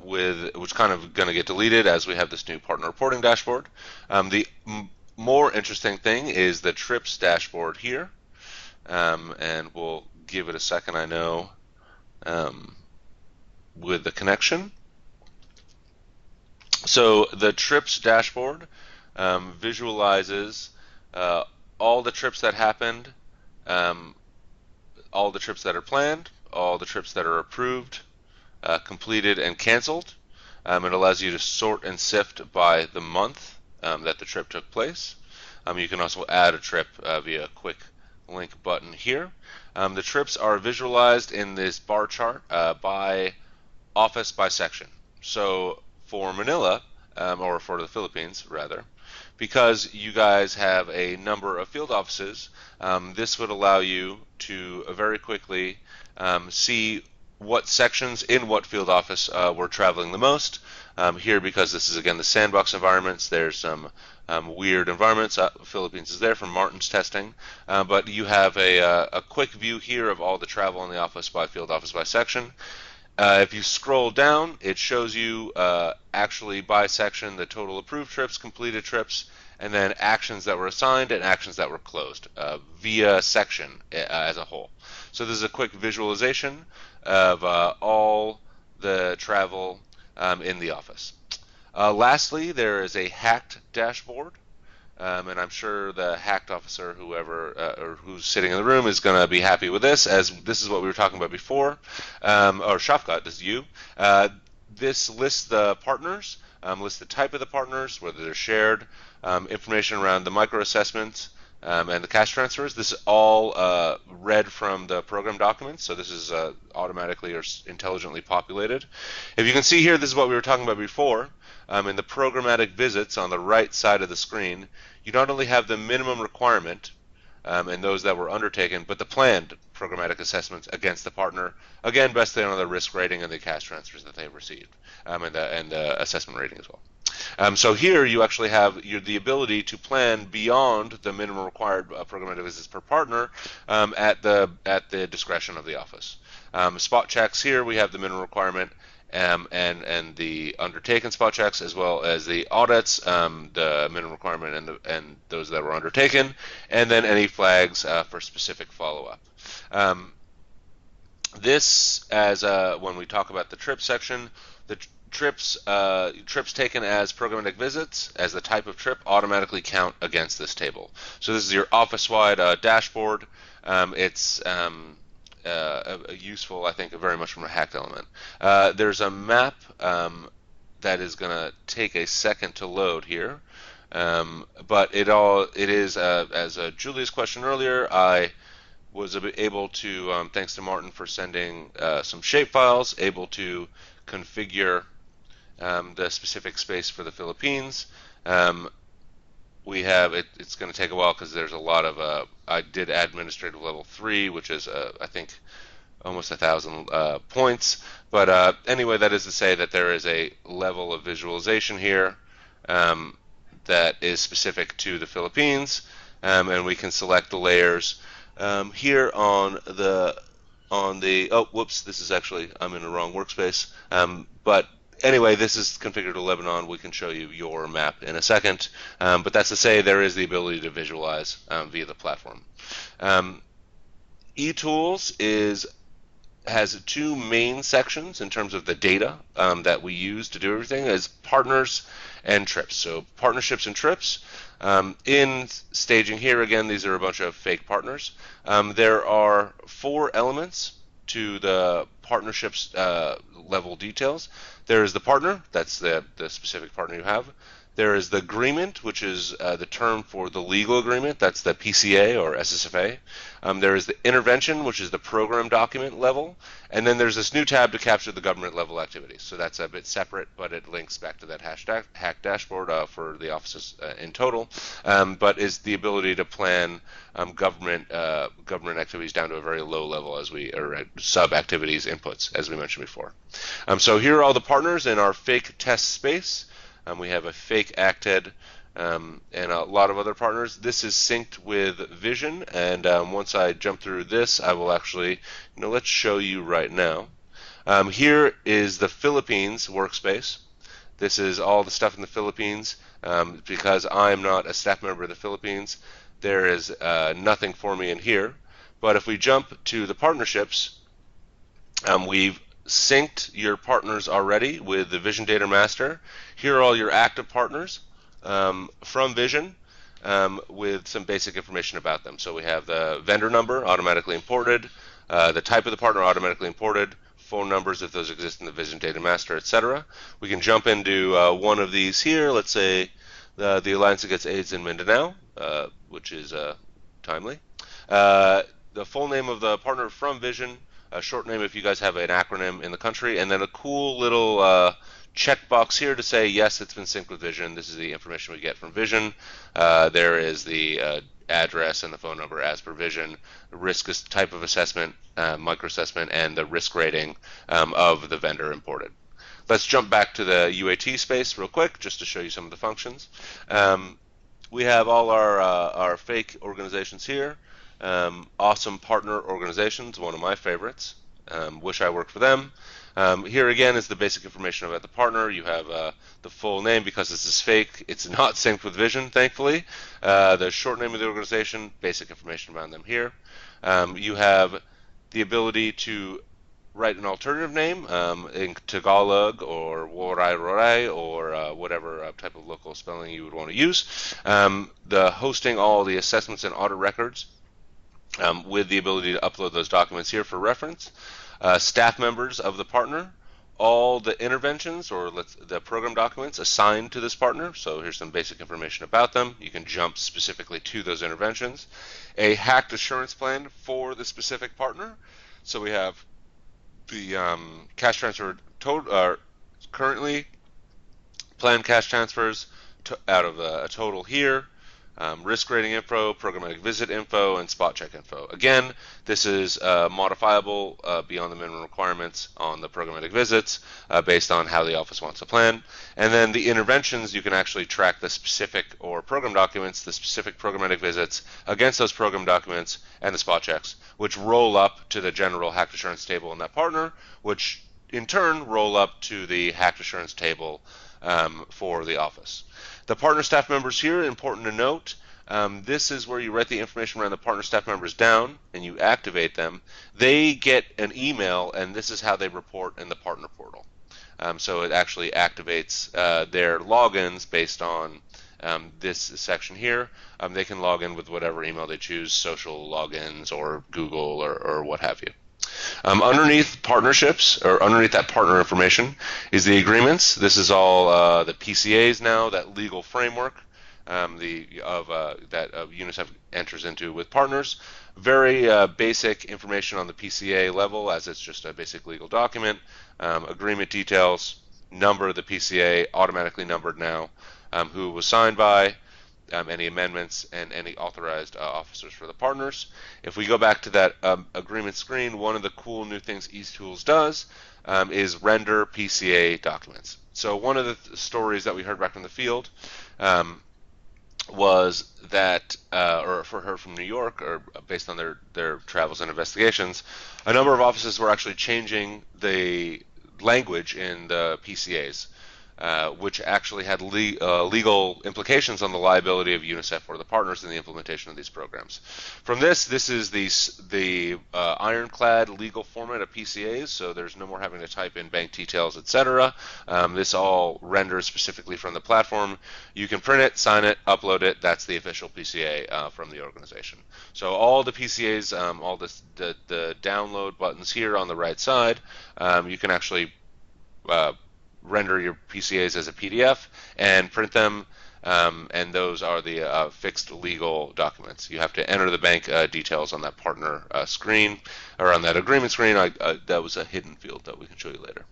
which kind of going to get deleted as we have this new partner reporting dashboard. The more interesting thing is the trips dashboard here, and we'll give it a second, I know, with the connection. So the trips dashboard visualizes all the trips that happened, all the trips that are planned, all the trips that are approved, completed, and canceled. It allows you to sort and sift by the month that the trip took place. You can also add a trip via a quick link button here. The trips are visualized in this bar chart by office by section. So for Manila, or for the Philippines rather, because you guys have a number of field offices, this would allow you to very quickly see what sections in what field office were traveling the most. Here, because this is again the sandbox environments, there's some weird environments. Philippines is there from Martin's testing, but you have a quick view here of all the travel in the office by field office by section. If you scroll down, it shows you actually by section the total approved trips, completed trips, and then actions that were assigned and actions that were closed via section as a whole. So this is a quick visualization of all the travel in the office. Lastly, there is a hacked dashboard. And I'm sure the hacked officer, whoever or who's sitting in the room, is going to be happy with this, as this is what we were talking about before. Or Shafkat, this is you. This lists the partners, lists the type of the partners, whether they're shared, information around the micro assessments, and the cash transfers. This is all read from the program documents, so this is automatically or intelligently populated. If you can see here, this is what we were talking about before. In the programmatic visits on the right side of the screen, you not only have the minimum requirement and those that were undertaken, but the planned programmatic assessments against the partner, again, based on the risk rating and the cash transfers that they've received, and the assessment rating as well. So here you actually have the ability to plan beyond the minimum required programmatic visits per partner at the discretion of the office. Spot checks here, we have the minimum requirement and the undertaken spot checks, as well as the audits, the minimum requirement and those that were undertaken, and then any flags for specific follow-up. This, as when we talk about the trip section, the trips taken as programmatic visits, as the type of trip, automatically count against this table. So this is your office-wide dashboard. It's useful, I think, very much from a hacked element. There's a map that is going to take a second to load here, but it is as Julia's question earlier. I was able to, thanks to Martin for sending some shapefiles, able to configure the specific space for the Philippines. We have it's going to take a while because there's a lot of I did administrative level 3, which is I think almost 1,000 points, but anyway, that is to say that there is a level of visualization here that is specific to the Philippines, and we can select the layers here on the oh whoops, this is actually, I'm in the wrong workspace, but anyway, this is configured to Lebanon. We can show you your map in a second, but that's to say there is the ability to visualize via the platform. eTools has two main sections in terms of the data that we use to do everything, as partners and trips. So partnerships and trips. In staging here, again, these are a bunch of fake partners. There are 4 elements to the partnerships level details. There is the partner, that's the specific partner you have. There is the agreement, which is the term for the legal agreement, that's the PCA or SSFA. There is the intervention, which is the program document level. And then there's this new tab to capture the government level activities. So that's a bit separate, but it links back to that hack dashboard for the offices in total. But is the ability to plan government activities down to a very low level or sub activities inputs, as we mentioned before. So here are all the partners in our fake test space. We have a fake ACTED and a lot of other partners. This is synced with Vision, and once I jump through this, I will actually, let's show you right now. Here is the Philippines workspace. This is all the stuff in the Philippines. Because I'm not a staff member of the Philippines, there is nothing for me in here. But if we jump to the partnerships, we've synced your partners already with the Vision Data Master. Here are all your active partners from Vision with some basic information about them. So we have the vendor number automatically imported, the type of the partner automatically imported, phone numbers if those exist in the Vision Data Master, etc. We can jump into one of these here. Let's say the Alliance Against AIDS in Mindanao, which is timely. The full name of the partner from Vision, a short name if you guys have an acronym in the country, and then a cool little checkbox here to say, yes, it's been synced with Vision. This is the information we get from Vision. There is the address and the phone number as per Vision, risk type of assessment, microassessment, and the risk rating of the vendor imported. Let's jump back to the UAT space real quick just to show you some of the functions. We have all our fake organizations here. Awesome partner organizations, one of my favorites. Wish I worked for them. Here again is the basic information about the partner. You have the full name. Because this is fake, it's not synced with Vision, thankfully. The short name of the organization, basic information about them here. You have the ability to write an alternative name in Tagalog or Waray Roray or whatever type of local spelling you would want to use. The hosting all the assessments and audit records with the ability to upload those documents here for reference. Staff members of the partner, all the interventions or the program documents assigned to this partner. So here's some basic information about them. You can jump specifically to those interventions. A hacked assurance plan for the specific partner. So we have the cash transfer currently planned cash transfers out of a total here. Risk rating info, programmatic visit info, and spot check info. Again, this is modifiable beyond the minimum requirements on the programmatic visits based on how the office wants to plan. And then the interventions, you can actually track the specific or program documents, the specific programmatic visits against those program documents and the spot checks, which roll up to the general hacked assurance table in that partner, which in turn roll up to the hacked assurance table for the office. The partner staff members here, important to note, this is where you write the information around the partner staff members down and you activate them. They get an email, and this is how they report in the partner portal. So it actually activates their logins based on this section here. They can log in with whatever email they choose, social logins or Google or what have you. Underneath partnerships, or underneath that partner information, is the agreements. This is all the PCAs now, that legal framework that UNICEF enters into with partners. Very basic information on the PCA level, as it's just a basic legal document. Agreement details, number of the PCA, automatically numbered now, who it was signed by, any amendments, and any authorized officers for the partners. If we go back to that agreement screen, one of the cool new things eTools does is render PCA documents. So one of the stories that we heard back from the field was that, or for her from New York, or based on their travels and investigations, a number of offices were actually changing the language in the PCAs. Which actually had legal implications on the liability of UNICEF or the partners in the implementation of these programs. From this is the ironclad legal format of PCAs, so there's no more having to type in bank details, etc. This all renders specifically from the platform. You can print it, sign it, upload it. That's the official PCA from the organization. So all the PCAs, all the download buttons here on the right side, you can actually render your PCAs as a PDF and print them, and those are the fixed legal documents. You have to enter the bank details on that partner screen, or on that agreement screen. That was a hidden field that we can show you later.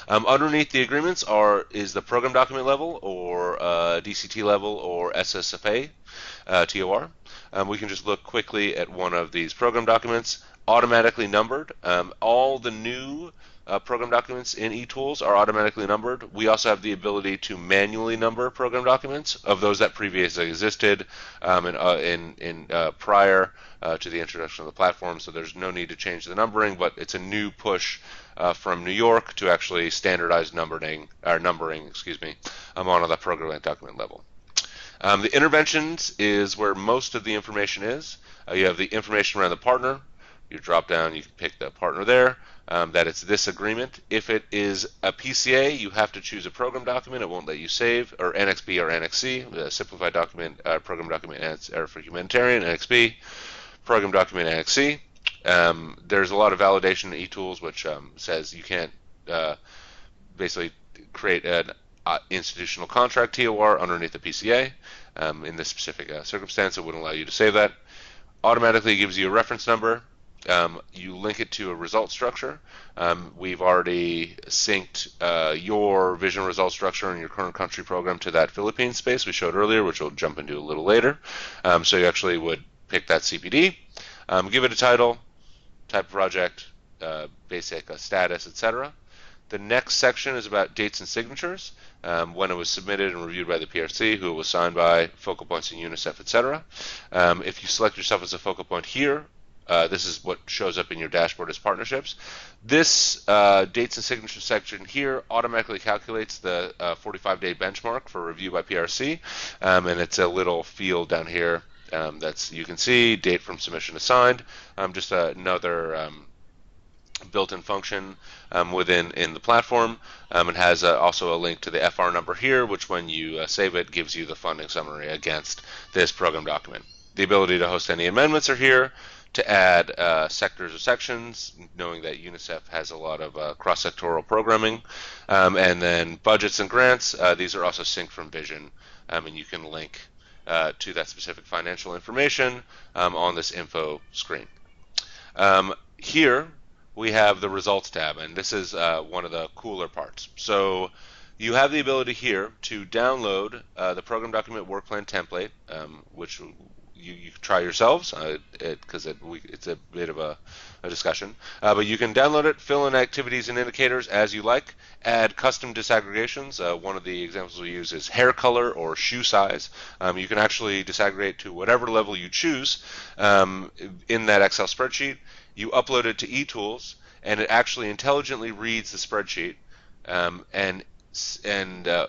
Underneath the agreements is the program document level, or DCT level, or SSFA TOR. We can just look quickly at one of these program documents, automatically numbered. All the new program documents in eTools are automatically numbered. We also have the ability to manually number program documents of those that previously existed in prior to the introduction of the platform. So there's no need to change the numbering, but it's a new push from New York to actually standardize numbering, on the program document level. The interventions is where most of the information is. You have the information around the partner. You drop down, you can pick the partner there. That it's this agreement. If it is a PCA, you have to choose a program document. It won't let you save, or NXB or NXC, the simplified document, program document for humanitarian, NXB, program document, NXC. There's a lot of validation in eTools which says you can't basically create an institutional contract TOR underneath the PCA. In this specific circumstance, it wouldn't allow you to save that. Automatically gives you a reference number. You link it to a result structure. We've already synced your vision result structure and your current country program to that Philippines space we showed earlier, which we'll jump into a little later. So you actually would pick that CPD, give it a title, type of project, basic status, etc. The next section is about dates and signatures, when it was submitted and reviewed by the PRC, who it was signed by, focal points in UNICEF, etc. If you select yourself as a focal point here, this is what shows up in your dashboard as partnerships. This dates and signatures section here automatically calculates the 45-day benchmark for review by PRC, and it's a little field down here that's you can see date from submission assigned. Just another built-in function in the platform. It has also a link to the FR number here, which when you save it gives you the funding summary against this program document. The ability to host any amendments are here, to add sectors or sections, knowing that UNICEF has a lot of cross-sectoral programming, and then budgets and grants. These are also synced from Vision, and you can link to that specific financial information on this info screen. Here we have the results tab, and this is one of the cooler parts. So you have the ability here to download the program document work plan template, which you can try yourselves because it's a bit of a discussion. But you can download it, fill in activities and indicators as you like, add custom disaggregations. One of the examples we use is hair color or shoe size. You can actually disaggregate to whatever level you choose in that Excel spreadsheet. You upload it to eTools, and it actually intelligently reads the spreadsheet and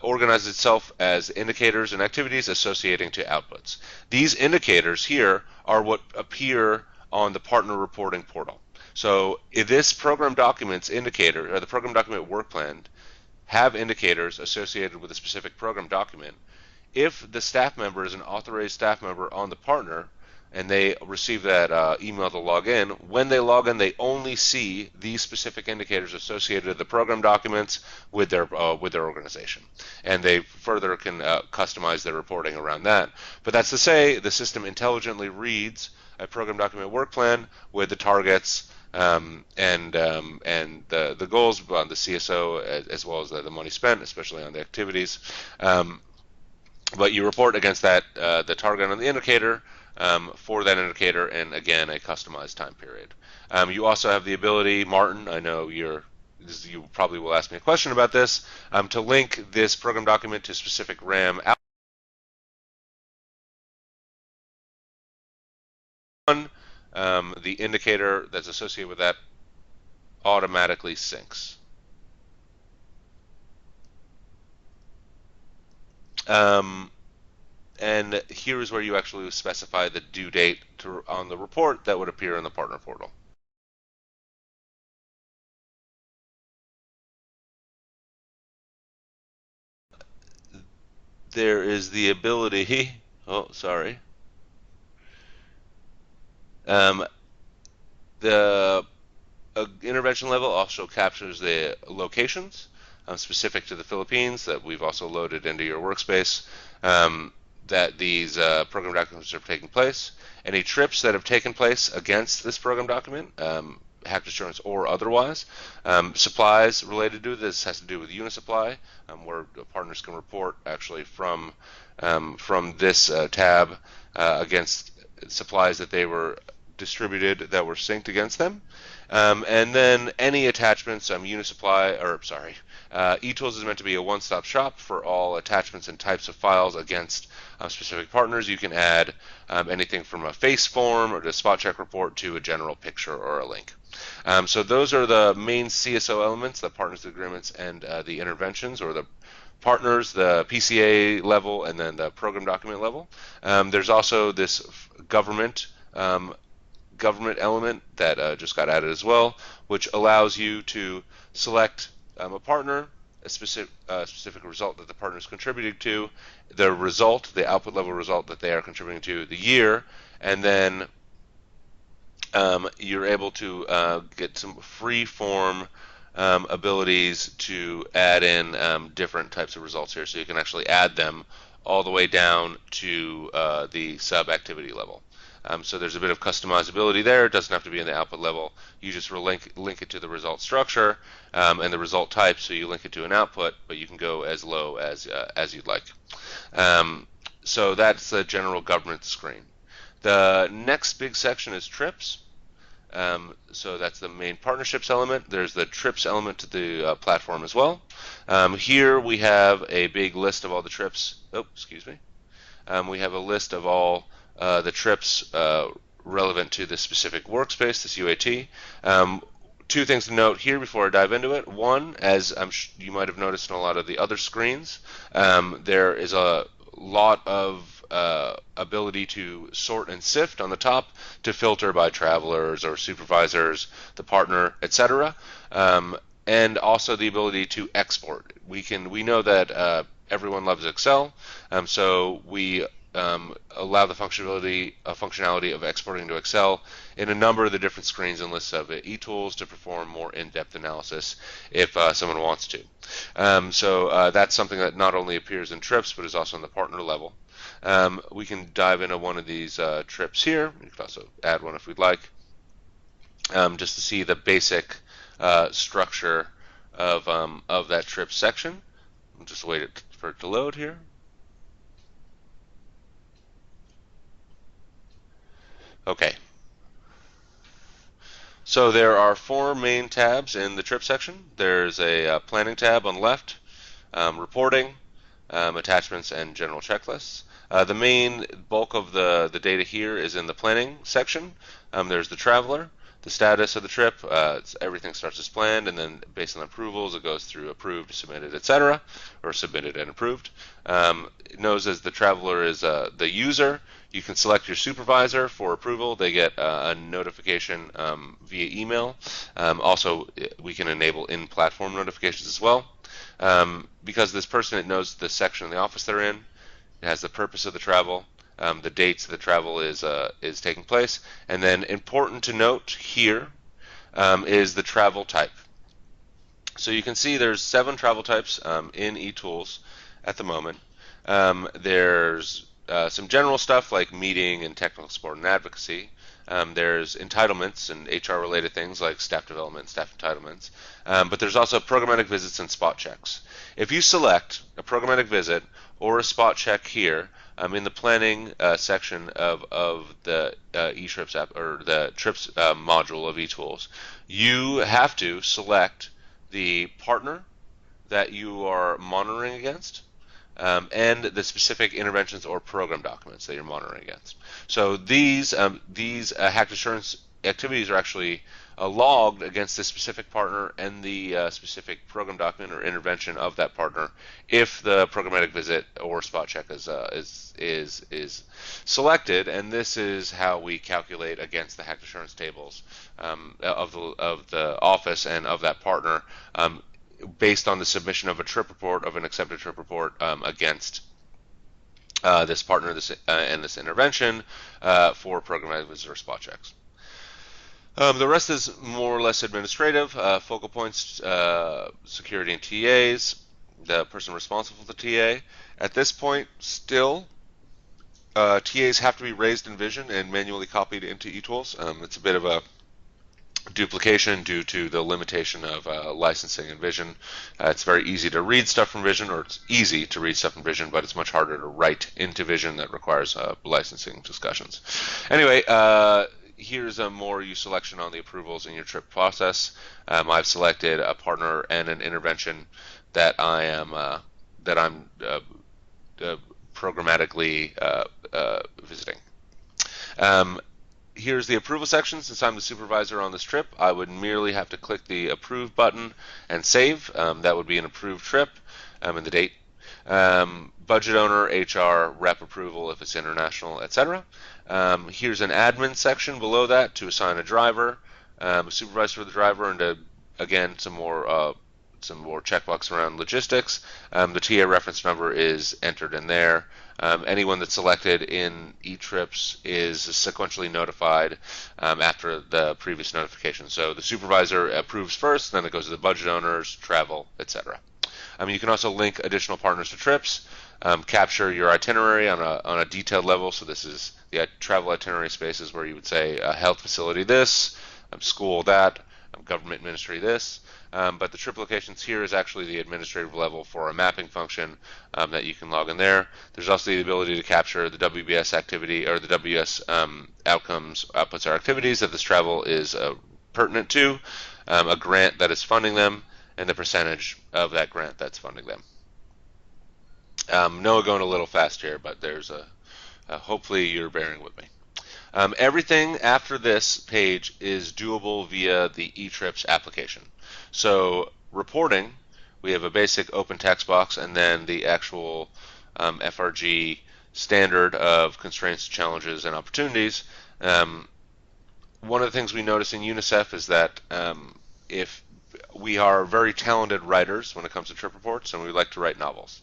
organizes itself as indicators and activities associating to outputs. These indicators here are what appear on the partner reporting portal. So if this program documents indicator, or the program document work plan, have indicators associated with a specific program document, if the staff member is an authorized staff member on the partner, and they receive that email to log in, when they log in, they only see these specific indicators associated with the program documents with their organization, and they further can customize their reporting around that. But that's to say, the system intelligently reads a program document work plan with the targets and the goals on the CSO as well as the money spent, especially on the activities. But you report against that the target on the indicator. For that indicator, and again, a customized time period. You also have the ability, Martin, I know you probably will ask me a question about this, to link this program document to specific RAM the indicator that's associated with that automatically syncs. And here is where you actually specify the due date on the report that would appear in the partner portal. There is the ability, oh, sorry. The intervention level also captures the locations specific to the Philippines that we've also loaded into your workspace. That these program documents are taking place. Any trips that have taken place against this program document, hacked assurance or otherwise. Supplies related to this has to do with Unisupply, where partners can report actually from this tab against supplies that they were distributed that were synced against them. And then any attachments, Unisupply, or sorry, eTools is meant to be a one-stop shop for all attachments and types of files against specific partners. You can add anything from a face form or a spot check report to a general picture or a link. So those are the main CSO elements, the partners agreements and the interventions, or the partners, the PCA level, and then the program document level. There's also this government element that just got added as well, which allows you to select a partner, a specific result that the partner is contributing to, the result, the output level result that they are contributing to, the year, and then you're able to get some free form abilities to add in different types of results here. So you can actually add them all the way down to the sub-activity level. So there's a bit of customizability there. It doesn't have to be in the output level. You just link it to the result structure and the result type, so you link it to an output, but you can go as low as you'd like. So that's the general governance screen. The next big section is trips. So that's the main partnerships element. There's the trips element to the platform as well. Here we have a big list of all the trips. Oh, excuse me. We have a list of all the trips relevant to the specific workspace, this UAT. Two things to note here before I dive into it. One, as you might have noticed in a lot of the other screens, there is a lot of ability to sort and sift on the top to filter by travelers or supervisors, the partner, etc. And also the ability to export. We know that everyone loves Excel, so we allow the functionality of exporting to Excel in a number of the different screens and lists of eTools to perform more in-depth analysis if someone wants to. So that's something that not only appears in trips but is also on the partner level. We can dive into one of these trips here. You could also add one if we'd like, just to see the basic structure of that trip section. I'll just wait for it to load here. Okay. So there are four main tabs in the trip section. There's a planning tab on the left, reporting, attachments, and general checklists. The main bulk of the data here is in the planning section. There's the traveler, the status of the trip, everything starts as planned, and then based on approvals, it goes through approved, submitted, etc., or submitted and approved. It knows as the traveler is the user. You can select your supervisor for approval. They get a notification via email. Also, we can enable in-platform notifications as well. Because this person, it knows the section of the office they're in. It has the purpose of the travel, the dates the travel is taking place, and then important to note here is the travel type. So you can see there's 7 travel types in eTools at the moment. There's some general stuff like meeting and technical support and advocacy. There's entitlements and HR-related things like staff development, staff entitlements. But there's also programmatic visits and spot checks. If you select a programmatic visit or a spot check here in the planning section of the eTrips app or the Trips module of eTools, you have to select the partner that you are monitoring against. And the specific interventions or program documents that you're monitoring against. So these hacked assurance activities are actually logged against the specific partner and the specific program document or intervention of that partner if the programmatic visit or spot check is selected, and this is how we calculate against the hacked assurance tables of the office and of that partner. Based on the submission of a trip report, of an accepted trip report against this partner and this intervention for programmatic visits or spot checks. The rest is more or less administrative. Focal points, security and TAs, the person responsible for the TA. At this point, still, TAs have to be raised in Vision and manually copied into eTools. It's a bit of a duplication due to the limitation of licensing in Vision. It's very easy to read stuff from Vision, or it's easy to read stuff from Vision, but it's much harder to write into Vision. That requires licensing discussions. Anyway, here's a more selection on the approvals in your trip process. I've selected a partner and an intervention that I'm programmatically visiting. Here's the approval section. Since I'm the supervisor on this trip, I would merely have to click the approve button and save. That would be an approved trip and the date. Budget owner, HR, rep approval if it's international, etc. Here's an admin section below that to assign a driver, a supervisor for the driver, and again some more checkbox around logistics. The TA reference number is entered in there. Anyone that's selected in eTrips is sequentially notified after the previous notification. So the supervisor approves first, then it goes to the budget owners, travel, etc. You can also link additional partners to trips, capture your itinerary on a detailed level. So this is the travel itinerary spaces where you would say health facility this, school that, government ministry this. But the trip locations here is actually the administrative level for a mapping function that you can log in there. There's also the ability to capture the WBS activity or the WS outcomes, outputs, or activities that this travel is pertinent to, a grant that is funding them, and the percentage of that grant that's funding them. Noah going a little fast here, but there's hopefully you're bearing with me. Everything after this page is doable via the eTrips application. So reporting, we have a basic open text box and then the actual FRG standard of constraints, challenges, and opportunities. One of the things we notice in UNICEF is that if we are very talented writers when it comes to trip reports, and we like to write novels.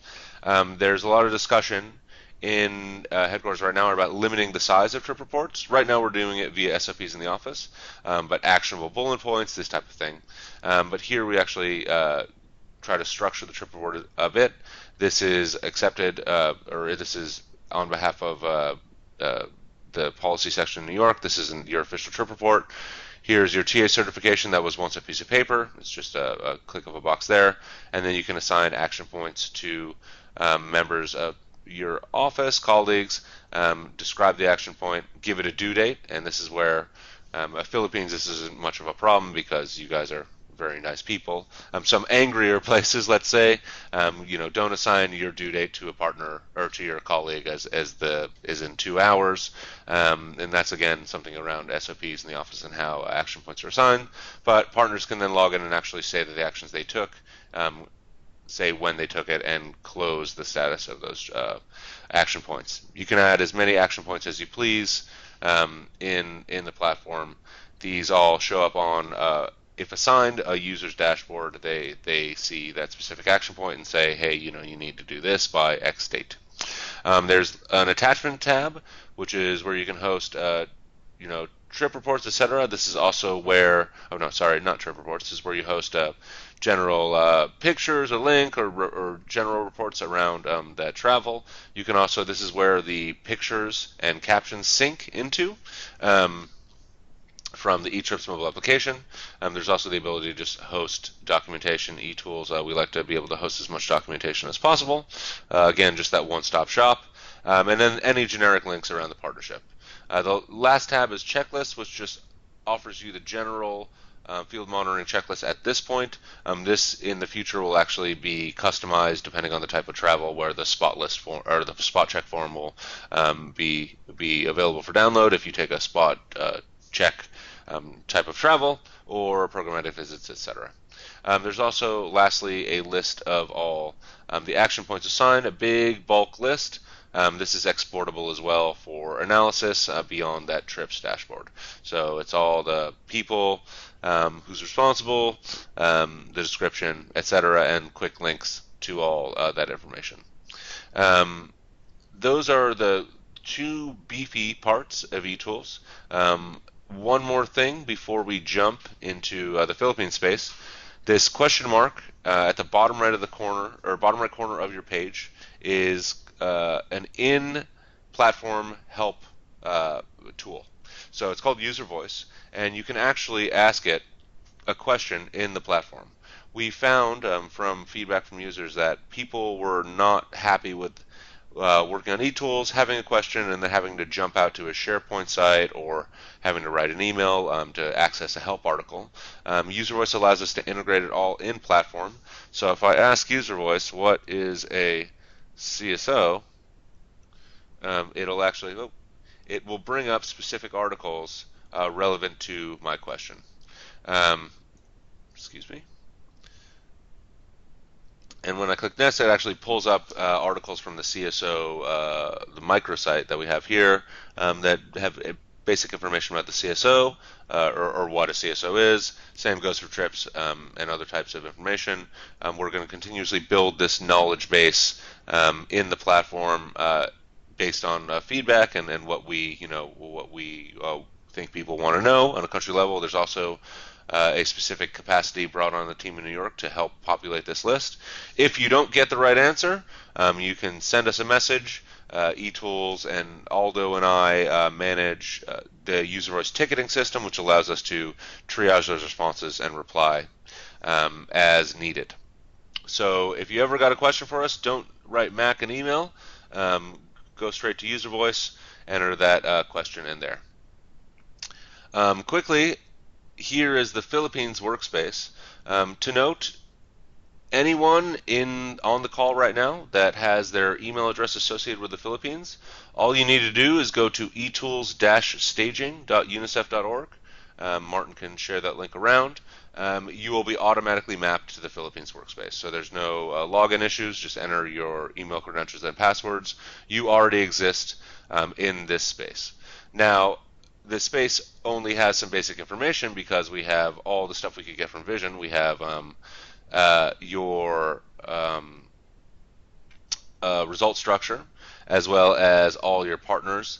There's a lot of discussion in headquarters right now about limiting the size of trip reports. Right now we're doing it via SOPs in the office, but actionable bullet points, this type of thing. But here we actually try to structure the trip report a bit. This is accepted, or this is on behalf of the policy section in New York. This isn't your official trip report. Here's your TA certification. That was once a piece of paper. It's just a click of a box there. And then you can assign action points to members of your office, colleagues, describe the action point, give it a due date. And this is where, Philippines, this isn't much of a problem because you guys are very nice people. Some angrier places, let's say, don't assign your due date to a partner or to your colleague as is in 2 hours, and that's again something around SOPs in the office and how action points are assigned. But partners can then log in and actually say that the actions they took, say when they took it, and close the status of those action points. You can add as many action points as you please in the platform. These all show up on if assigned a user's dashboard. They see that specific action point and say, hey, you need to do this by X date. There's an attachment tab, which is where you can host, trip reports, etc. This is also where, not trip reports. This is where you host general pictures or link or general reports around that travel. You can also, this is where the pictures and captions sync into. From the eTrips mobile application. There's also the ability to just host documentation, eTools. We like to be able to host as much documentation as possible. Again, just that one-stop shop. And then any generic links around the partnership. The last tab is checklist, which just offers you the general field monitoring checklist at this point. This in the future will actually be customized depending on the type of travel, where the spot list form or the spot check form will be available for download if you take a spot check type of travel or programmatic visits, etc. There's also, lastly, a list of all the action points assigned, a big bulk list. This is exportable as well for analysis beyond that trips dashboard. So it's all the people, who's responsible, the description, etc., and quick links to all that information. Those are the two beefy parts of eTools. One more thing before we jump into the Philippines space. This question mark at the bottom right of the corner, or bottom right corner of your page, is an in-platform help tool. So it's called User Voice, and you can actually ask it a question in the platform. We found from feedback from users that people were not happy with working on eTools, having a question, and then having to jump out to a SharePoint site or having to write an email to access a help article. User Voice allows us to integrate it all in platform. So if I ask User Voice, what is a CSO, it will bring up specific articles relevant to my question. Excuse me. And when I click next, it actually pulls up articles from the CSO, the microsite that we have here, that have basic information about the CSO or what a CSO is. Same goes for trips and other types of information. We're going to continuously build this knowledge base in the platform based on feedback and what we think people want to know on a country level. There's also a specific capacity brought on the team in New York to help populate this list. If you don't get the right answer, you can send us a message. eTools and Aldo and I manage the User Voice ticketing system, which allows us to triage those responses and reply as needed. So if you ever got a question for us, don't write Mac an email. Go straight to User Voice, enter that question in there. Quickly, here is the Philippines workspace. To note, anyone on the call right now that has their email address associated with the Philippines, all you need to do is go to etools-staging.unicef.org. Martin can share that link around. You will be automatically mapped to the Philippines workspace. So there's no login issues. Just enter your email credentials and passwords. You already exist in this space. Now, this space only has some basic information because we have all the stuff we could get from Vision. We have your result structure, as well as all your partners.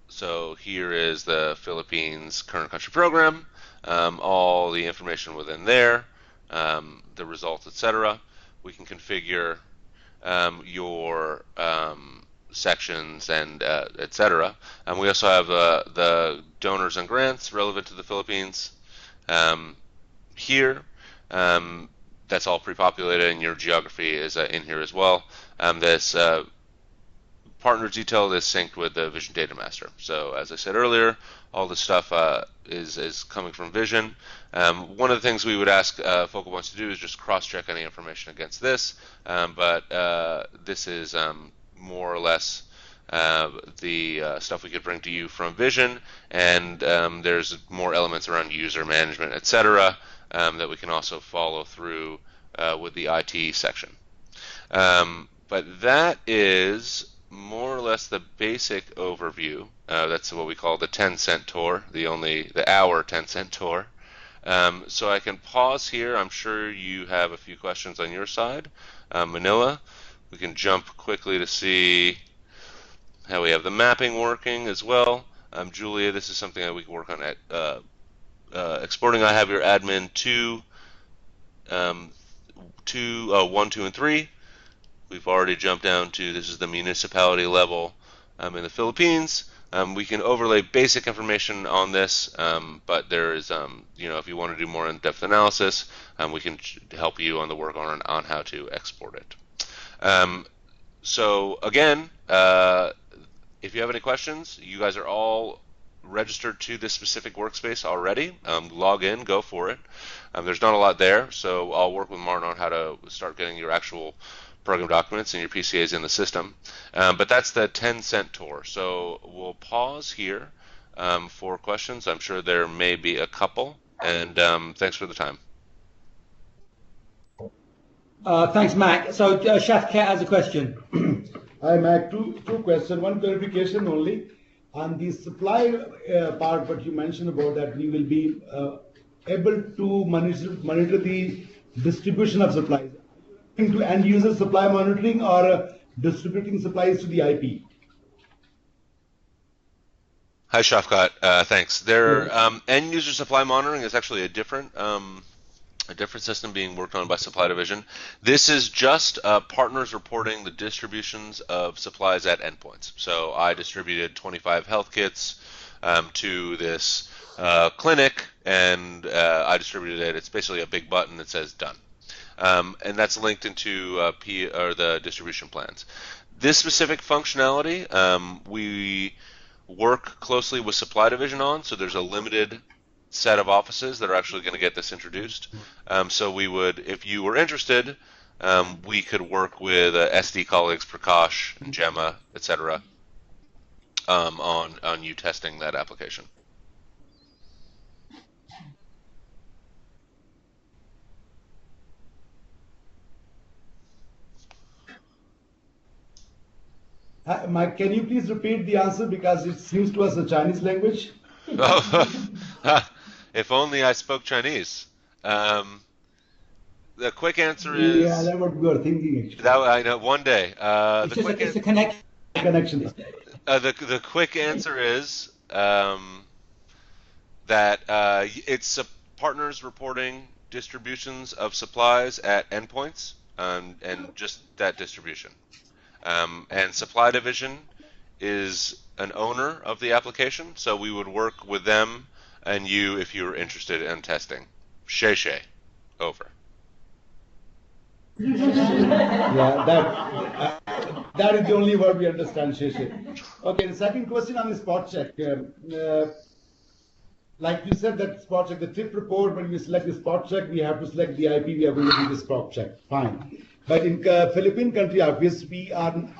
So here is the Philippines current country program, all the information within there, the results, etc. We can configure your sections and etc. And we also have the donors and grants relevant to the Philippines here. That's all pre-populated, and your geography is in here as well. This partner detail is synced with the Vision Data Master. So as I said earlier, all this stuff is coming from Vision. One of the things we would ask focal points to do is just cross-check any information against this, but this is more or less the stuff we could bring to you from Vision, and there's more elements around user management, etc., that we can also follow through with the IT section. But that is more or less the basic overview. That's what we call the 10-cent tour, the hour 10-cent tour. So I can pause here. I'm sure you have a few questions on your side. Manila, we can jump quickly to see how we have the mapping working as well. Julia, this is something that we can work on at exporting. I have your admin 1, 2, and 3. We've already jumped down to, this is the municipality level in the Philippines. We can overlay basic information on this, but there is, if you want to do more in-depth analysis, we can help you on the work on how to export it. So again, if you have any questions, you guys are all registered to this specific workspace already. Log in, go for it. There's not a lot there, so I'll work with Martin on how to start getting your actual program documents and your PCAs in the system. But that's the 10-cent tour. So we'll pause here for questions. I'm sure there may be a couple, and thanks for the time. Thanks, Mac. So Shafkat has a question. Hi, Mac. Two questions. One clarification only. On the supply part, what you mentioned about that we will be able to monitor the distribution of supplies. To end user supply monitoring or distributing supplies to the IP? Hi, Shafkat. Thanks. End user supply monitoring is actually a different system being worked on by Supply Division. This is just partners reporting the distributions of supplies at endpoints. So I distributed 25 health kits to this clinic, and I distributed it. It's basically a big button that says done. And that's linked into the distribution plans. This specific functionality, we work closely with Supply Division on, so there's a limited set of offices that are actually going to get this introduced. So we would, if you were interested, we could work with SD colleagues, Prakash and Gemma, etc., on you testing that application. Mike, can you please repeat the answer because it seems to us a Chinese language? If only I spoke Chinese. The quick answer is... Yeah, that's what we were thinking actually. I know, one day. It's a connection. The quick answer is that it's partners reporting distributions of supplies at endpoints and just that distribution. And Supply Division is an owner of the application, so we would work with them and you if you were interested in testing. Shay, over. Yeah, that is the only word we understand, Sheshe. Okay, the second question on the spot check. like you said, that spot check, the trip report, when we select the spot check, we have to select the IP, we are going to do the spot check, fine. But in Philippine country office,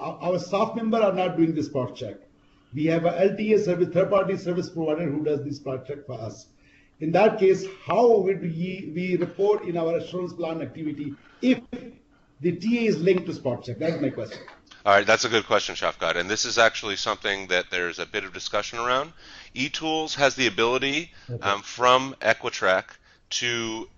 our staff member are not doing the spot check. We have a LTA service, third-party service provider who does the spot check for us. In that case, how would we report in our assurance plan activity if the TA is linked to spot check? That's my question. All right, that's a good question, Shafqat, and this is actually something that there's a bit of discussion around. eTools has the ability from Equitrack to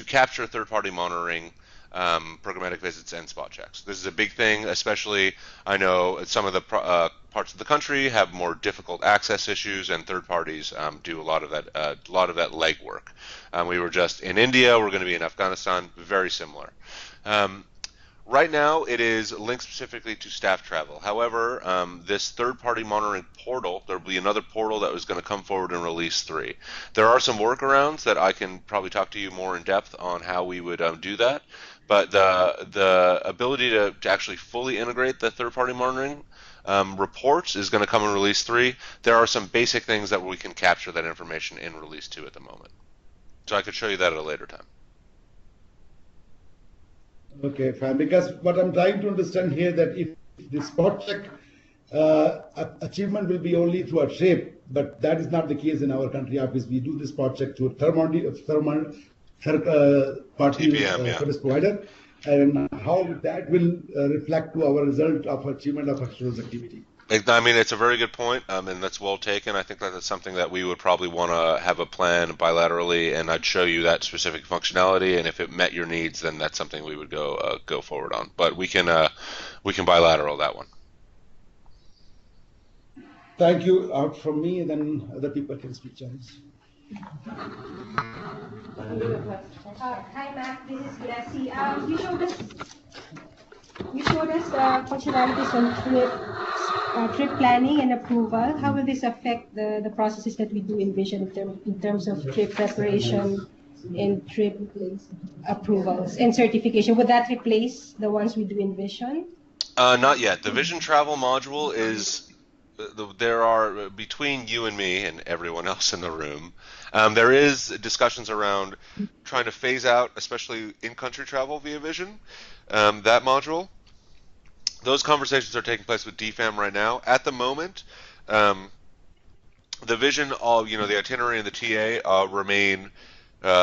capture third-party monitoring, programmatic visits, and spot checks. This is a big thing, especially I know some of the parts of the country have more difficult access issues, and third parties do a lot of that legwork. We were just in India. We're going to be in Afghanistan. Very similar. Right now, it is linked specifically to staff travel. However, this third-party monitoring portal, there will be another portal that was going to come forward in Release 3. There are some workarounds that I can probably talk to you more in depth on how we would do that. But the ability to actually fully integrate the third-party monitoring reports is going to come in Release 3. There are some basic things that we can capture that information in Release 2 at the moment. So I could show you that at a later time. Okay, fine. Because what I'm trying to understand here, that if the spot check achievement will be only through a trip, but that is not the case in our country office. We do the spot check through a third-party service provider, and how that will reflect to our result of achievement of assurance activity. I mean, it's a very good point, and that's well taken. I think that that's something that we would probably want to have a plan bilaterally, and I'd show you that specific functionality, and if it met your needs, then that's something we would go forward on. But we can bilateral that one. Thank you. Out from me, and then other people can speak Chinese. Hi, Matt. This is Gracie. You showed us functionalities on trip planning and approval. How will this affect the processes that we do in Vision in terms of trip preparation and trip approvals and certification? Would that replace the ones we do in Vision? Not yet. The Vision Travel module is. There are, between you and me and everyone else in the room, there is discussions around trying to phase out, especially in-country travel via Vision, that module. Those conversations are taking place with DFAM right now. At the moment, the Vision, the itinerary and the TA remain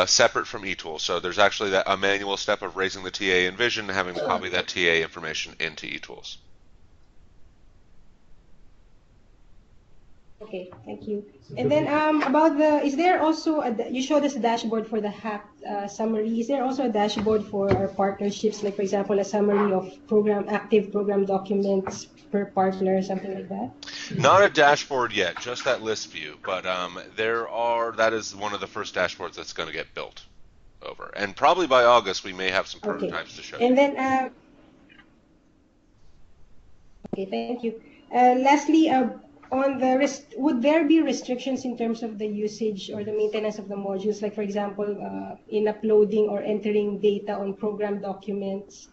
separate from eTools. So there's actually a manual step of raising the TA in Vision and having to copy that TA information into eTools. Okay, thank you. And then about is there also, you showed us a dashboard for the HAP summary. Is there also a dashboard for our partnerships, like for example, a summary of active program documents per partner, something like that? Not a dashboard yet, just that list view. But that is one of the first dashboards that's going to get built over. And probably by August, we may have some prototypes to show. And then, okay, thank you. Lastly, would there be restrictions in terms of the usage or the maintenance of the modules? Like, for example, in uploading or entering data on program documents,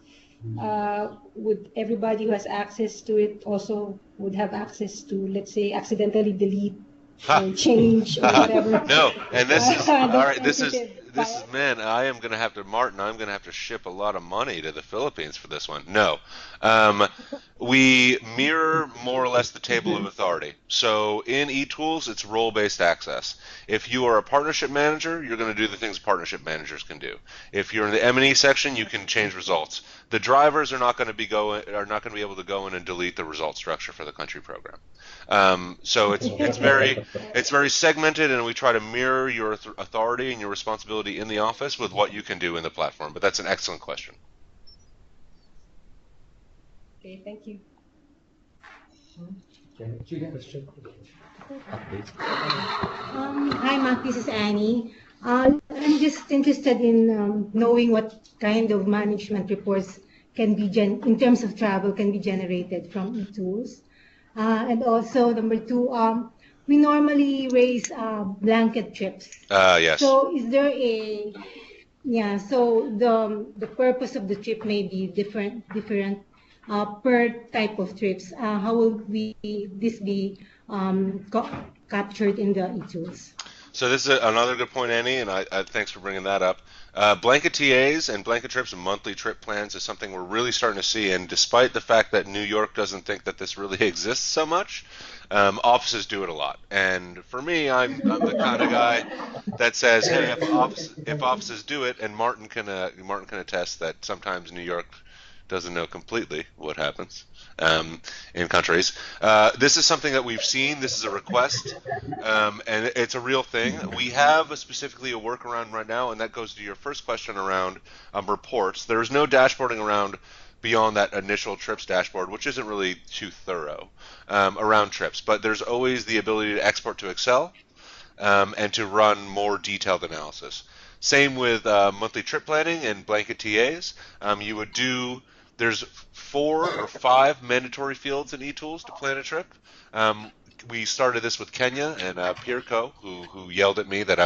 would everybody who has access to it also would have access to, let's say, accidentally delete or change or whatever? No, and this is all right. This is man. I'm going to have to ship a lot of money to the Philippines for this one. No. We mirror more or less the table of authority. So in eTools, it's role-based access. If you are a partnership manager, you're going to do the things partnership managers can do. If you're in the M&E section, you can change results. The drivers are not going to be able to go in and delete the result structure for the country program. So it's very segmented, and we try to mirror your authority and your responsibility in the office with what you can do in the platform. But that's an excellent question. Okay, thank you. Hi, Mark. This is Annie. I'm just interested in knowing what kind of management reports can be in terms of travel can be generated from eTools. And also, number two, we normally raise blanket trips. Yes. So is there so the purpose of the trip may be different per type of trips. How will this be captured in the eTools? So this is another good point, Annie, and I thanks for bringing that up. Blanket TAs and blanket trips and monthly trip plans is something we're really starting to see, and despite the fact that New York doesn't think that this really exists so much, offices do it a lot. And for me, I'm the kind of guy that says, hey, if offices do it, and Martin can attest that sometimes New York doesn't know completely what happens in countries. This is something that we've seen. This is a request, and it's a real thing. We have specifically a workaround right now, and that goes to your first question around reports. There is no dashboarding around beyond that initial trips dashboard, which isn't really too thorough around trips. But there's always the ability to export to Excel and to run more detailed analysis. Same with monthly trip planning and blanket TAs. You would do There's 4 or 5 mandatory fields in eTools to plan a trip. We started this with Kenya and Pirko, who yelled at me that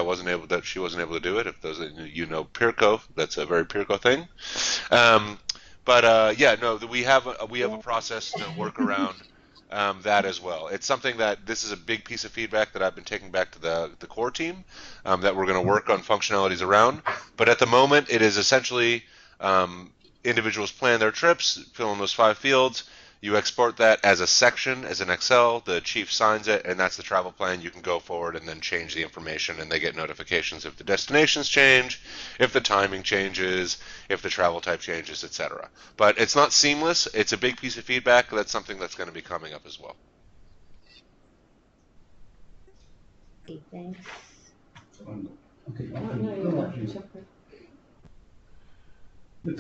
she wasn't able to do it. If those of you know Pirko, that's a very Pirko thing. We have a process to work around that as well. It's something that this is a big piece of feedback that I've been taking back to the core team that we're going to work on functionalities around. But at the moment, it is essentially individuals plan their trips, fill in those 5 fields. You export that as a section, as an Excel. The chief signs it, and that's the travel plan. You can go forward and then change the information, and they get notifications if the destinations change, if the timing changes, if the travel type changes, etc. But it's not seamless. It's a big piece of feedback. That's something that's going to be coming up as well. Okay, thanks.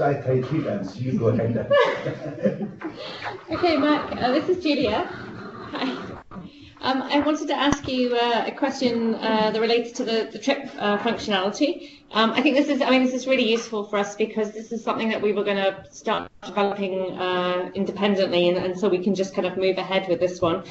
I tried 3 times. You go ahead. Okay, Mark, this is Julia. Hi. I wanted to ask you a question that relates to the trip functionality. I think this is really useful for us because this is something that we were going to start developing independently, and so we can just kind of move ahead with this one.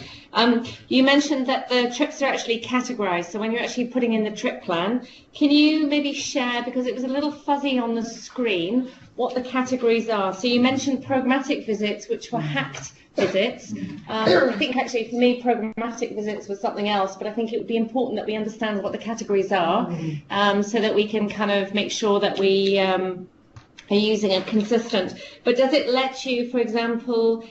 You mentioned that the trips are actually categorized, so when you're actually putting in the trip plan, can you maybe share, because it was a little fuzzy on the screen, what the categories are? So you mentioned programmatic visits, which were hacked visits. I think actually for me programmatic visits was something else, but I think it would be important that we understand what the categories are so that we can kind of make sure that we are using it consistent. But does it let you, for example,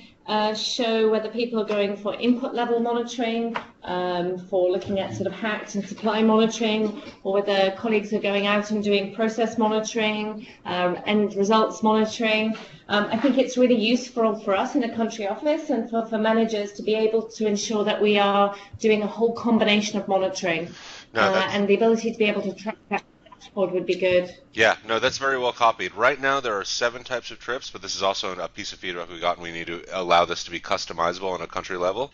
show whether people are going for input level monitoring, for looking at sort of hacked and supply monitoring, or whether colleagues are going out and doing process monitoring, end results monitoring? I think it's really useful for us in a country office and for managers to be able to ensure that we are doing a whole combination of monitoring. And the ability to be able to track that dashboard would be good. Yeah, no, that's very well copied. Right now there are 7 types of trips, but this is also a piece of feedback we got, and we need to allow this to be customizable on a country level.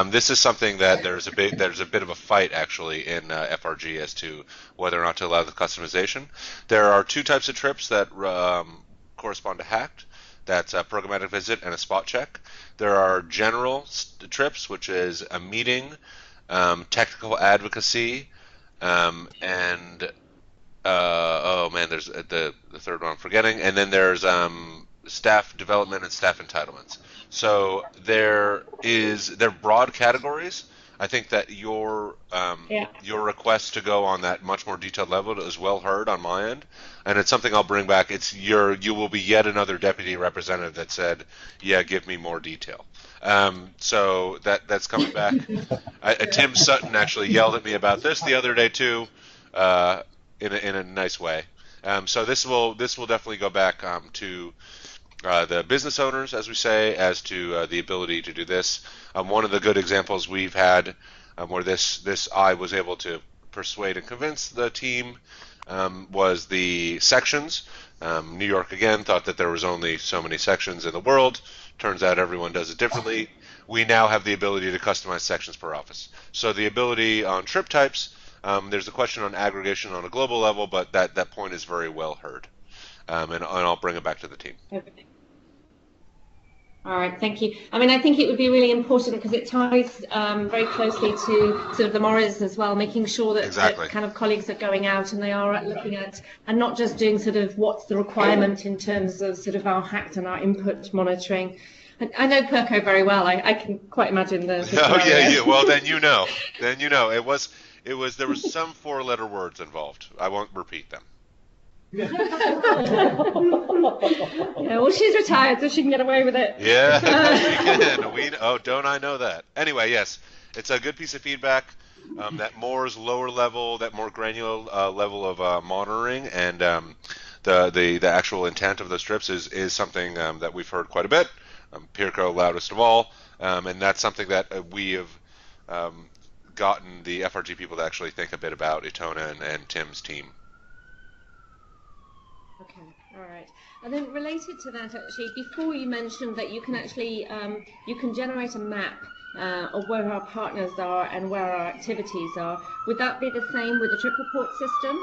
This is something that there's a bit of a fight actually in FRG as to whether or not to allow the customization. There are 2 types of trips that correspond to hacked. That's a programmatic visit and a spot check. There are general trips, which is a meeting, technical advocacy, and there's the third one I'm forgetting, and then there's staff development and staff entitlements. So they're broad categories. I think that your request to go on that much more detailed level is well heard on my end, and it's something I'll bring back. You will be yet another deputy representative that said, "Yeah, give me more detail." So that's coming back. Tim Sutton actually yelled at me about this the other day too, in a nice way. So this will definitely go back to the business owners, as we say, as to the ability to do this. One of the good examples we've had where this I was able to persuade and convince the team was the sections. New York, again, thought that there was only so many sections in the world. Turns out everyone does it differently. We now have the ability to customize sections per office. So the ability on trip types, there's a question on aggregation on a global level, but that point is very well heard. And I'll bring it back to the team. Okay. All right, thank you. I mean, I think it would be really important because it ties very closely to sort of the Morris as well, making sure that, exactly. that kind of colleagues are going out and they are looking at, and not just doing sort of what's the requirement in terms of sort of our hacked and our input monitoring. I know Pirko very well. I can quite imagine the Oh yeah. Well, then you know. It There was some 4-letter words involved. I won't repeat them. Yeah, well, she's retired, so she can get away with it. Yeah, she can. Don't I know that? Anyway, yes, it's a good piece of feedback. That more lower level, that more granular level of monitoring, and the actual intent of the strips is something that we've heard quite a bit. Pirko loudest of all, and that's something that we have gotten the FRG people to actually think a bit about, Itona and Tim's team. Okay, all right. And then related to that, actually, before you mentioned that you can actually you can generate a map of where our partners are and where our activities are. Would that be the same with the trip report system?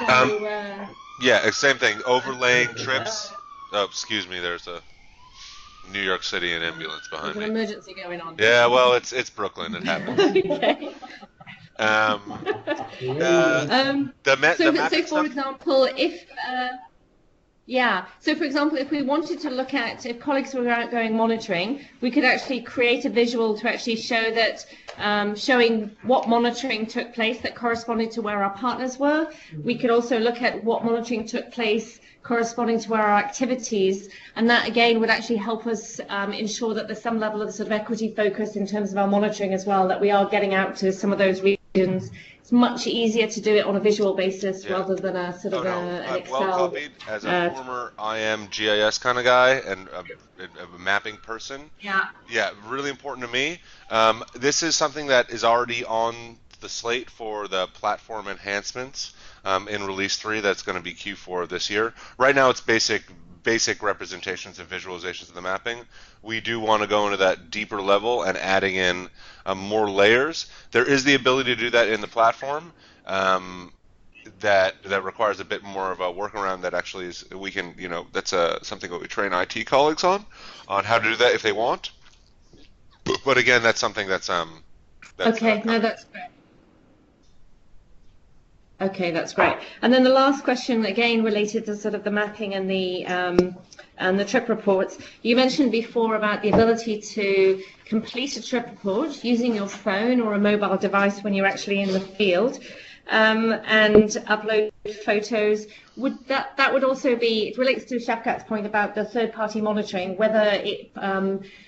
So, yeah, same thing. Overlaying trips. Oh, excuse me. There's a New York City and ambulance behind there's me. an emergency going on. Yeah, well, it's Brooklyn. It happens. Okay. So for example, if we wanted to look at, if colleagues were outgoing monitoring, we could actually create a visual to actually show that, showing what monitoring took place that corresponded to where our partners were. We could also look at what monitoring took place corresponding to where our activities, and that again would actually help us ensure that there's some level of sort of equity focus in terms of our monitoring as well, that we are getting out to some of those regions. It's much easier to do it on a visual basis rather than a sort of an Excel. Well copied. As a former IM GIS kind of guy and a mapping person. Yeah, really important to me. This is something that is already on the slate for the platform enhancements in Release 3 that's going to be Q4 this year. Right now it's basic representations and visualizations of the mapping. We do want to go into that deeper level and adding in more layers. There is the ability to do that in the platform. That requires a bit more of a workaround. That actually is that's something that we train IT colleagues on how to do that if they want. But again, that's something that's okay. No, that's great. Okay, that's great. And then the last question, again related to sort of the mapping and the trip reports. You mentioned before about the ability to complete a trip report using your phone or a mobile device when you're actually in the field, and upload photos. Would that would also be, it relates to Shafkat's point about the third-party monitoring, whether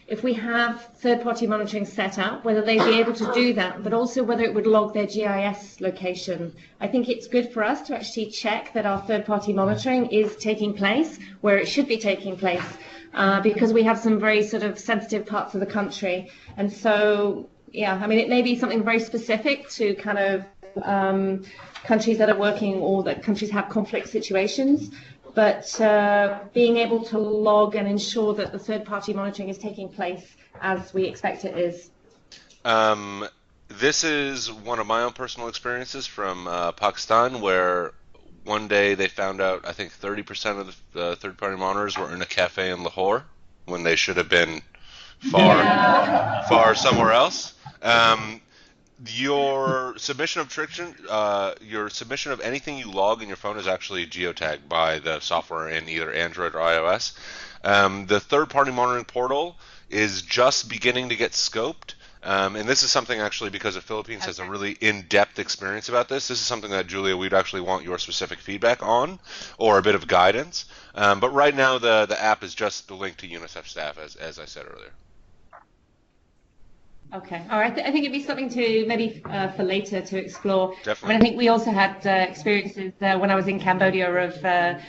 if we have third-party monitoring set up, whether they'd be able to do that, but also whether it would log their GIS location. I think it's good for us to actually check that our third-party monitoring is taking place where it should be taking place, because we have some very sort of sensitive parts of the country. And so, yeah, I mean, it may be something very specific to kind of countries that are working, or that countries have conflict situations, but being able to log and ensure that the third-party monitoring is taking place as we expect it is. This is one of my own personal experiences from Pakistan, where one day they found out I think 30% of the third-party monitors were in a cafe in Lahore when they should have been far somewhere else. Your submission of anything you log in your phone is actually geotagged by the software in either Android or iOS. The third-party monitoring portal is just beginning to get scoped. And this is something actually, because the Philippines has a really in-depth experience about this. This is something that, Julia, we'd actually want your specific feedback on, or a bit of guidance. But right now the app is just the link to UNICEF staff, as I said earlier. Okay, all right. I think it'd be something to maybe for later to explore. Definitely. I mean, I think we also had experiences when I was in Cambodia of, how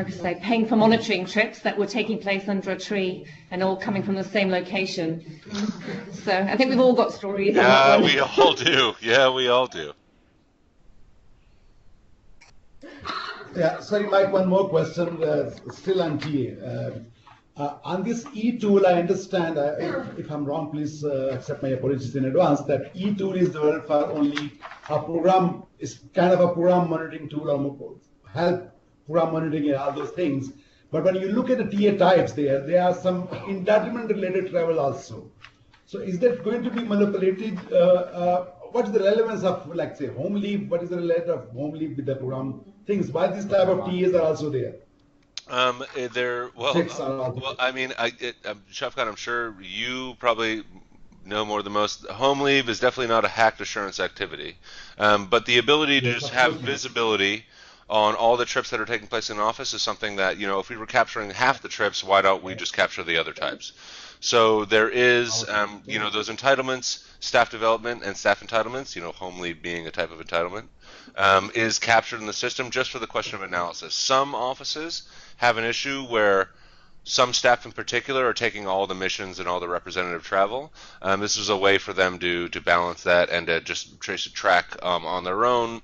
could I say, paying for monitoring trips that were taking place under a tree and all coming from the same location. So I think we've all got stories. Yeah, we all do. Yeah, we all do. Yeah, sorry, Mike, one more question, still on TA. On this eTool, I understand, if I'm wrong, please accept my apologies in advance, that eTool is developed for only a program, is kind of a program monitoring tool, or help program monitoring and all those things. But when you look at the TA types there are some entitlement related travel also. So is that going to be manipulated? What is the relevance of, like, say, home leave? What is the relation of home leave with the program things? Why this type of TAs are also there? I mean, Shafkat, I'm sure you probably know more than most. Home leave is definitely not a hacked assurance activity, but the ability to Yes, just of have course not. visibility on all the trips that are taking place in an office is something that, if we were capturing half the trips, why don't we just capture the other types? So there is, those entitlements, staff development and staff entitlements, home leave being a type of entitlement, is captured in the system just for the question of analysis. Some offices have an issue where some staff in particular are taking all the missions and all the representative travel. This is a way for them to balance that and to just trace a track on their own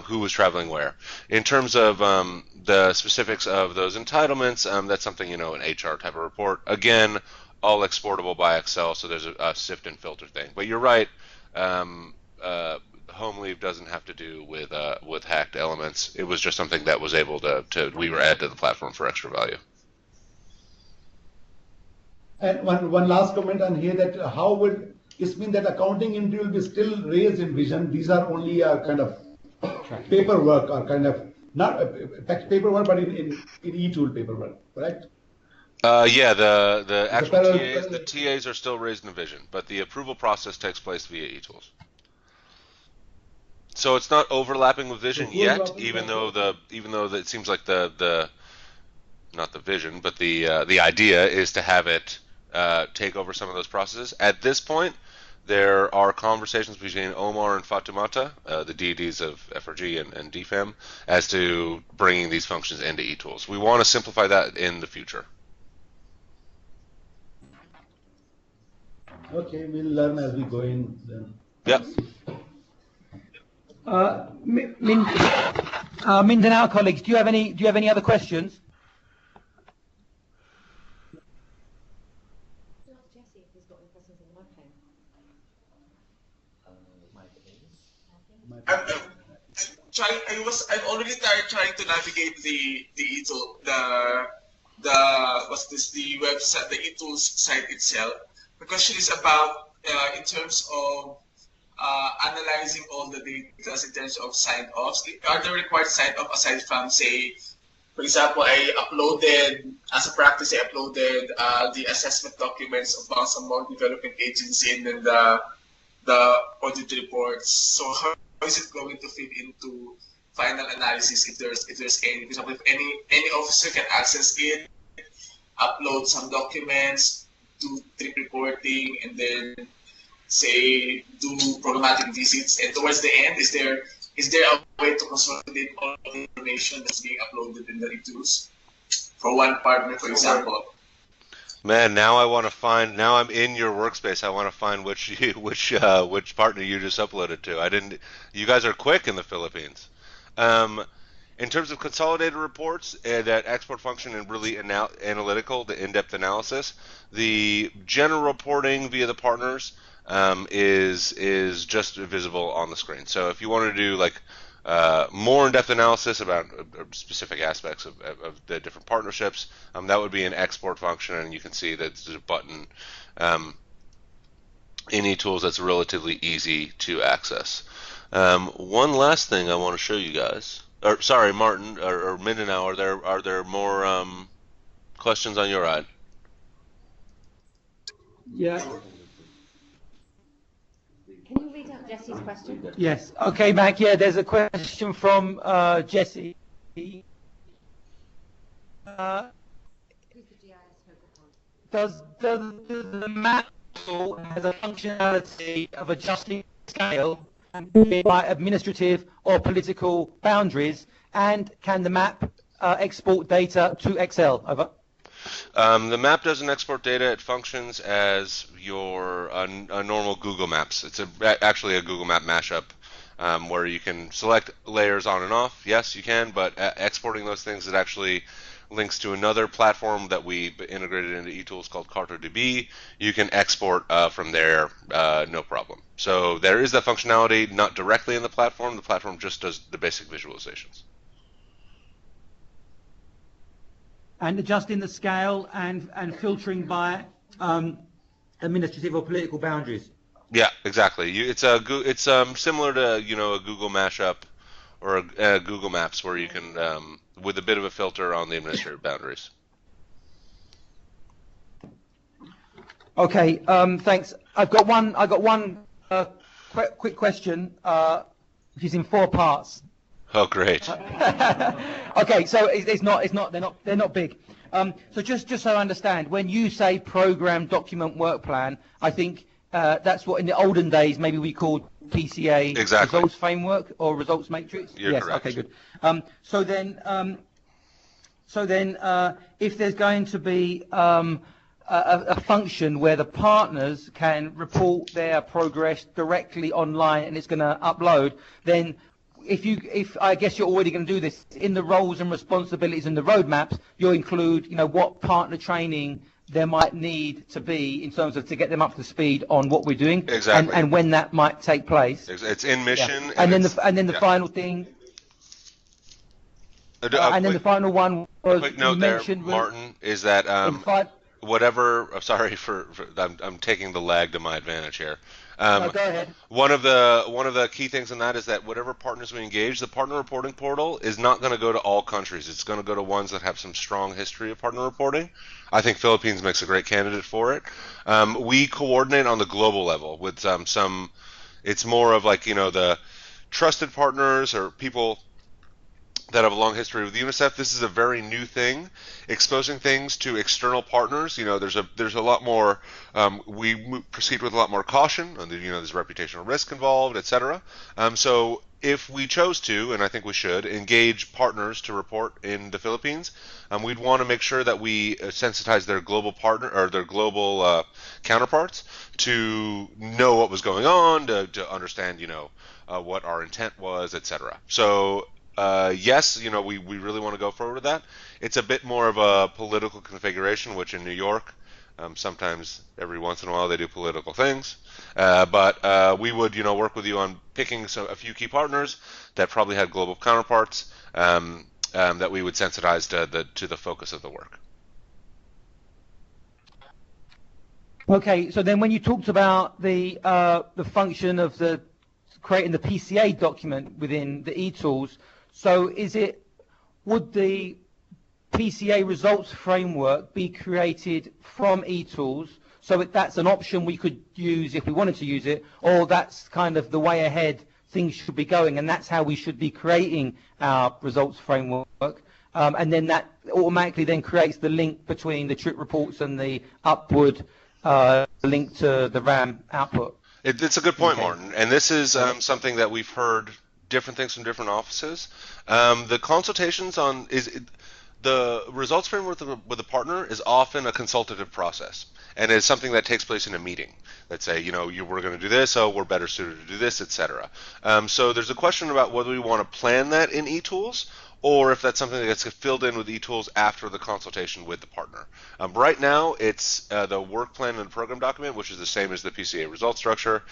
who was traveling where. In terms of the specifics of those entitlements, that's something, an HR type of report. Again, all exportable by Excel, so there's a sift and filter thing. But you're right, home leave doesn't have to do with hacked elements. It was just something that was able we were added to the platform for extra value. And one last comment on here, that how would this mean that accounting entry will be still raised in Vision? These are only kind of paperwork, or kind of not paperwork, but in eTool paperwork, correct? Yeah, the actual parallel- TAs, the TAs are still raised in Vision, but the approval process takes place via eTools. So it's not overlapping with Vision yet, even though it seems like the not the vision, but the idea is to have it take over some of those processes. At this point, there are conversations between Omar and Fatumata, the deities of FRG and DFAM, as to bringing these functions into eTools. We want to simplify that in the future. Okay, we'll learn as we go in then. Yep. Mindanao colleagues, do you have any other questions? I'm already trying to navigate the eTool, the website, the eTools site itself. The question is about in terms of analyzing all the data in terms of sign-offs. Are there required sign-off aside from, say, for example, as a practice, I uploaded the assessment documents of Bangsamoro Development Agency and then the audit reports. So how is it going to fit into final analysis if there's any, for example, if any officer can access it, upload some documents, do trip reporting, and then say do programmatic visits, and towards the end, is there a way to consolidate all the information that's being uploaded in the eTools for one partner, for example? Man, now I'm in your workspace. I want to find which partner you just uploaded to. You guys are quick in the Philippines. In terms of consolidated reports, that export function and really analytical, the in-depth analysis, the general reporting via the partners is just visible on the screen. So if you want to do like more in-depth analysis about specific aspects of the different partnerships, that would be an export function, and you can see that there's a button in eTools that's relatively easy to access. One last thing I want to show you guys. Sorry, Martin or Mindanao, are there more questions on your end? Yeah. Can you read out Jesse's question? Yes. Okay, Mac. Yeah, there's a question from Jesse. Does the map tool has a functionality of adjusting scale by administrative or political boundaries, and can the map export data to Excel? Over. The map doesn't export data. It functions as your a normal Google Maps. It's actually a Google Map mashup where you can select layers on and off. Yes, you can, but exporting those things, it actually links to another platform that we integrated into eTools called CartoDB. You can export from there, no problem. So there is that functionality, not directly in the platform. The platform just does the basic visualizations. And adjusting the scale and filtering by administrative or political boundaries. Yeah, exactly. It's similar to a Google mashup or a Google Maps, where you can with a bit of a filter on the administrative boundaries. Okay, thanks. I've got one quick question, which is in 4 parts. Oh, great. Okay, so it's not they're not big. So just so I understand, when you say program document work plan, I think that's what in the olden days maybe we called PCA Exactly. results framework or results matrix. You're yes. correct. Okay. Good. So then, if there's going to be a function where the partners can report their progress directly online and it's going to upload, then if I guess you're already going to do this in the roles and responsibilities and the roadmaps, you'll include, what partner training there might need to be in terms of to get them up to speed on what we're doing, Exactly. and when that might take place. It's in mission. Yeah. And then the final thing. And then the final one was quick note you there, mentioned Martin, is that whatever. I'm sorry for I'm taking the lag to my advantage here. No, go ahead. One of the key things in that is that whatever partners we engage, the partner reporting portal is not going to go to all countries. It's going to go to ones that have some strong history of partner reporting. I think Philippines makes a great candidate for it. We coordinate on the global level with some. It's more of like the trusted partners or people that have a long history with UNICEF. This is a very new thing, exposing things to external partners. There's a lot more. We proceed with a lot more caution, and there's reputational risk involved, etc. So if we chose to, and I think we should, engage partners to report in the Philippines, we'd want to make sure that we sensitize their global partner or their global counterparts to know what was going on, to understand what our intent was, etc. So. Yes, we really want to go forward with that. It's a bit more of a political configuration, which in New York, sometimes every once in a while they do political things. But we would, work with you on picking a few key partners that probably had global counterparts that we would sensitize to the focus of the work. Okay, so then when you talked about the function of creating the PCA document within the eTools. So would the PCA results framework be created from eTools? So that's an option we could use if we wanted to use it, or that's kind of the way ahead things should be going, and that's how we should be creating our results framework. And then that automatically then creates the link between the trip reports and the upward link to the RAM output. It's a good point, Martin. And this is something that we've heard different things from different offices. The consultations the results framework with a partner is often a consultative process, and it's something that takes place in a meeting. Let's say, we're going to do this, we're better suited to do this, etc. So there's a question about whether we want to plan that in eTools, or if that's something that gets filled in with eTools after the consultation with the partner. Right now, it's the work plan and program document, which is the same as the PCA result structure,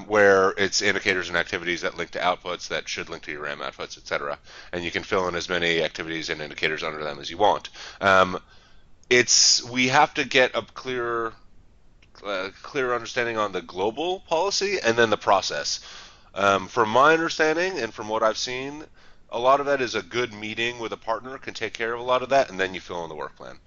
where it's indicators and activities that link to outputs that should link to your RAM outputs, etc. And you can fill in as many activities and indicators under them as you want. We have to get a clearer understanding on the global policy and then the process. From my understanding and from what I've seen, a lot of that is a good meeting with a partner can take care of a lot of that, and then you fill in the work plan.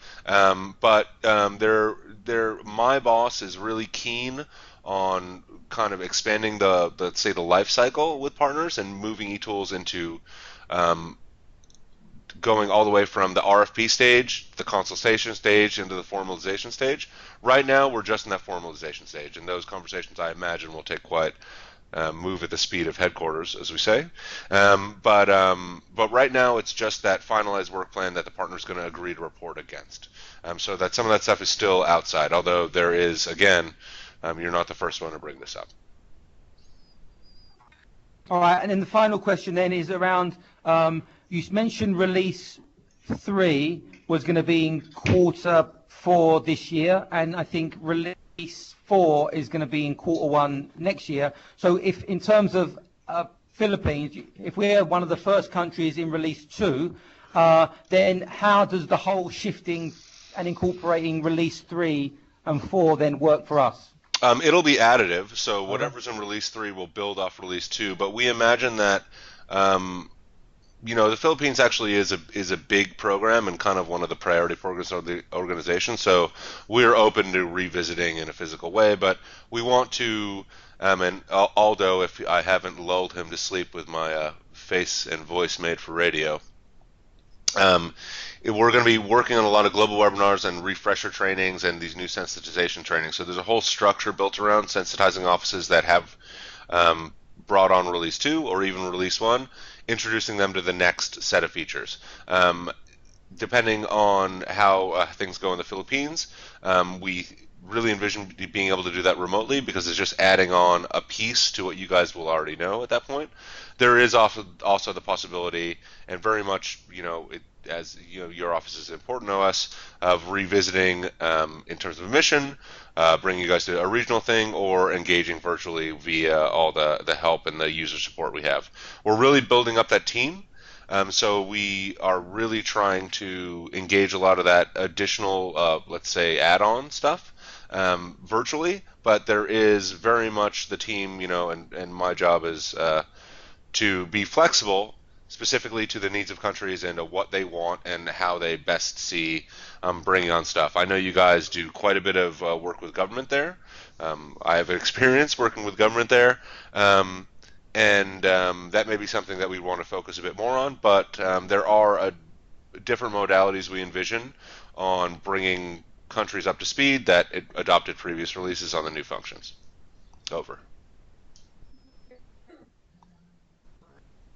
But my boss is really keen on kind of expanding let's say the life cycle with partners and moving eTools into going all the way from the RFP stage, the consultation stage, into the formalization stage. Right now, we're just in that formalization stage, and those conversations, I imagine, will take quite move at the speed of headquarters, as we say. But right now, it's just that finalized work plan that the partner's going to agree to report against. So that some of that stuff is still outside, although there is, again, you're not the first one to bring this up. All right, and then the final question then is around, you mentioned release 3 was going to be in Q4 this year, and I think release 4 is going to be in Q1 next year. So if in terms of Philippines, if we're one of the first countries in release 2, then how does the whole shifting and incorporating release 3 and 4 then work for us? It'll be additive, so whatever's in release 3 will build off release 2, but we imagine that the Philippines actually is a big program and kind of one of the priority programs of the organization. So we're open to revisiting in a physical way, but we want to. And Aldo, if I haven't lulled him to sleep with my face and voice made for radio, we're going to be working on a lot of global webinars and refresher trainings and these new sensitization trainings. So there's a whole structure built around sensitizing offices that have brought on Release 2 or even Release 1, introducing them to the next set of features. Depending on how things go in the Philippines, we really envision being able to do that remotely because it's just adding on a piece to what you guys will already know at that point. There is also the possibility, and very much, as your office is important to us, of revisiting in terms of mission, bringing you guys to a regional thing, or engaging virtually via all the help and the user support we have. We're really building up that team. So we are really trying to engage a lot of that additional, let's say, add-on stuff virtually, but there is very much the team, and my job is to be flexible specifically to the needs of countries and to what they want and how they best see bringing on stuff. I know you guys do quite a bit of work with government there. I have experience working with government there. And that may be something that we want to focus a bit more on, but there are different modalities we envision on bringing countries up to speed that adopted previous releases on the new functions. Over.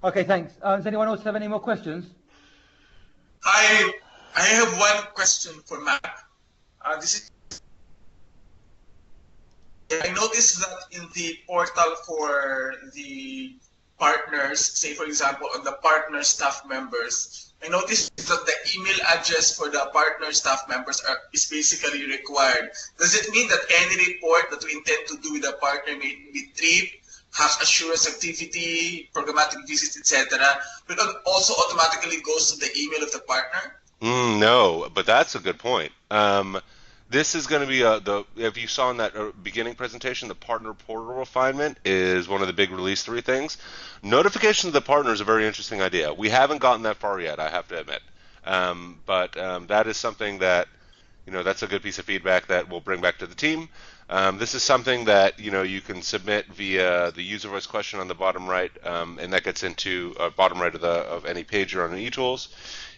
Okay, thanks. Does anyone else have any more questions? I have one question for Mac. I noticed that in the portal for the partners, say for example on the partner staff members, I noticed that the email address for the partner staff members is basically required. Does it mean that any report that we intend to do with a partner, may be trip, hash assurance activity, programmatic visits, etc., will also automatically goes to the email of the partner? No, but that's a good point. This is going to be if you saw in that beginning presentation, the partner portal refinement is one of the big release 3 things. Notification to the partner is a very interesting idea. We haven't gotten that far yet, I have to admit. But that is something that, that's a good piece of feedback that we'll bring back to the team. This is something that, you can submit via the user voice question on the bottom right, and that gets into bottom right of any page you're on in eTools.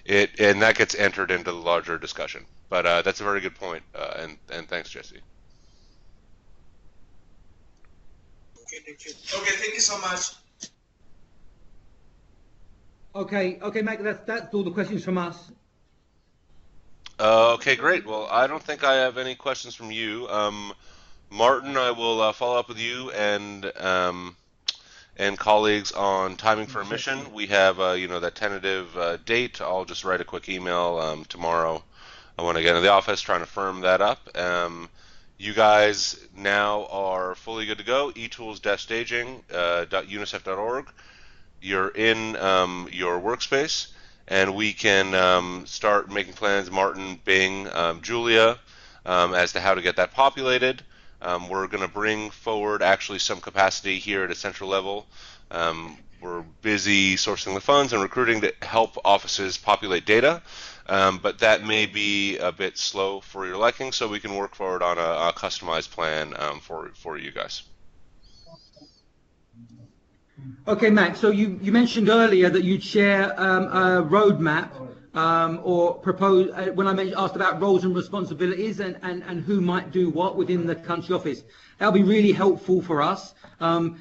And that gets entered into the larger discussion. But that's a very good point, and thanks, Jesse. Okay, thank you. Okay, thank you so much. Okay, Mike, that's all the questions from us. Okay, great. Well, I don't think I have any questions from you. Martin, I will follow up with you and colleagues on timing for a mission. We have, that tentative date. I'll just write a quick email tomorrow when I get into the office trying to firm that up. You guys now are fully good to go. eTools-staging.unicef.org. You're in your workspace, and we can start making plans, Martin, Bing, Julia, as to how to get that populated. We're going to bring forward actually some capacity here at a central level. We're busy sourcing the funds and recruiting to help offices populate data, but that may be a bit slow for your liking, so we can work forward on a customized plan for you guys. Okay, Max, so you mentioned earlier that you'd share a roadmap or propose, when I asked about roles and responsibilities and who might do what within the country office. That'll be really helpful for us. I'll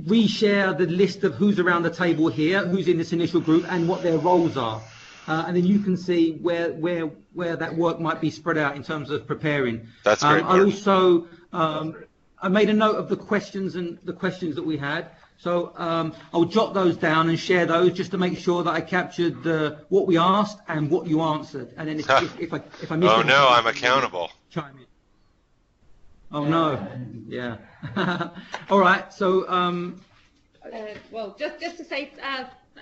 reshare the list of who's around the table here, who's in this initial group, and what their roles are. And then you can see where that work might be spread out in terms of preparing. That's great. I also I made a note of the questions that we had. So I'll jot those down and share those just to make sure that I captured what we asked and what you answered. And then if I missed anything, no, I'm accountable. Chime in. Oh no, yeah. All right. So well, just to say,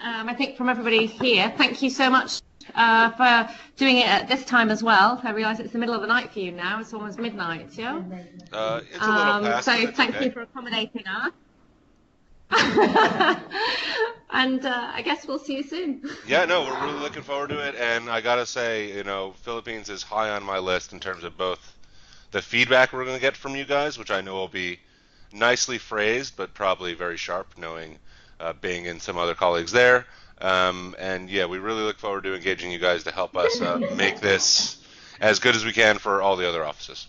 I think from everybody here, thank you so much for doing it at this time as well. I realise it's the middle of the night for you now. It's almost midnight, yeah. It's a little past, so thank okay. you for accommodating us. And I guess we'll see you soon. Yeah, no, we're really looking forward to it, and I gotta say, you know, Philippines is high on my list in terms of both the feedback we're gonna get from you guys, which I know will be nicely phrased, but probably very sharp, knowing Bing and some other colleagues there. And yeah, we really look forward to engaging you guys to help us make this as good as we can for all the other offices.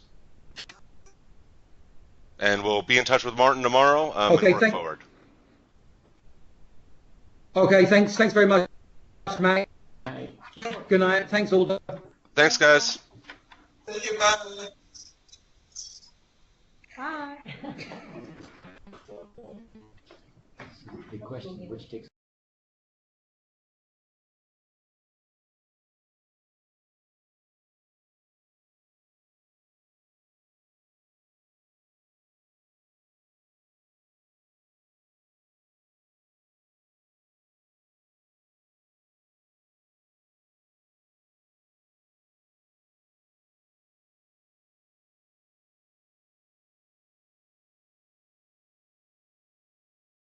And we'll be in touch with Martin tomorrow Okay, and work forward. Okay, thanks very much, mate. Good night. Thanks all. Thanks, guys. Thank you, bye. Bye. The question, which takes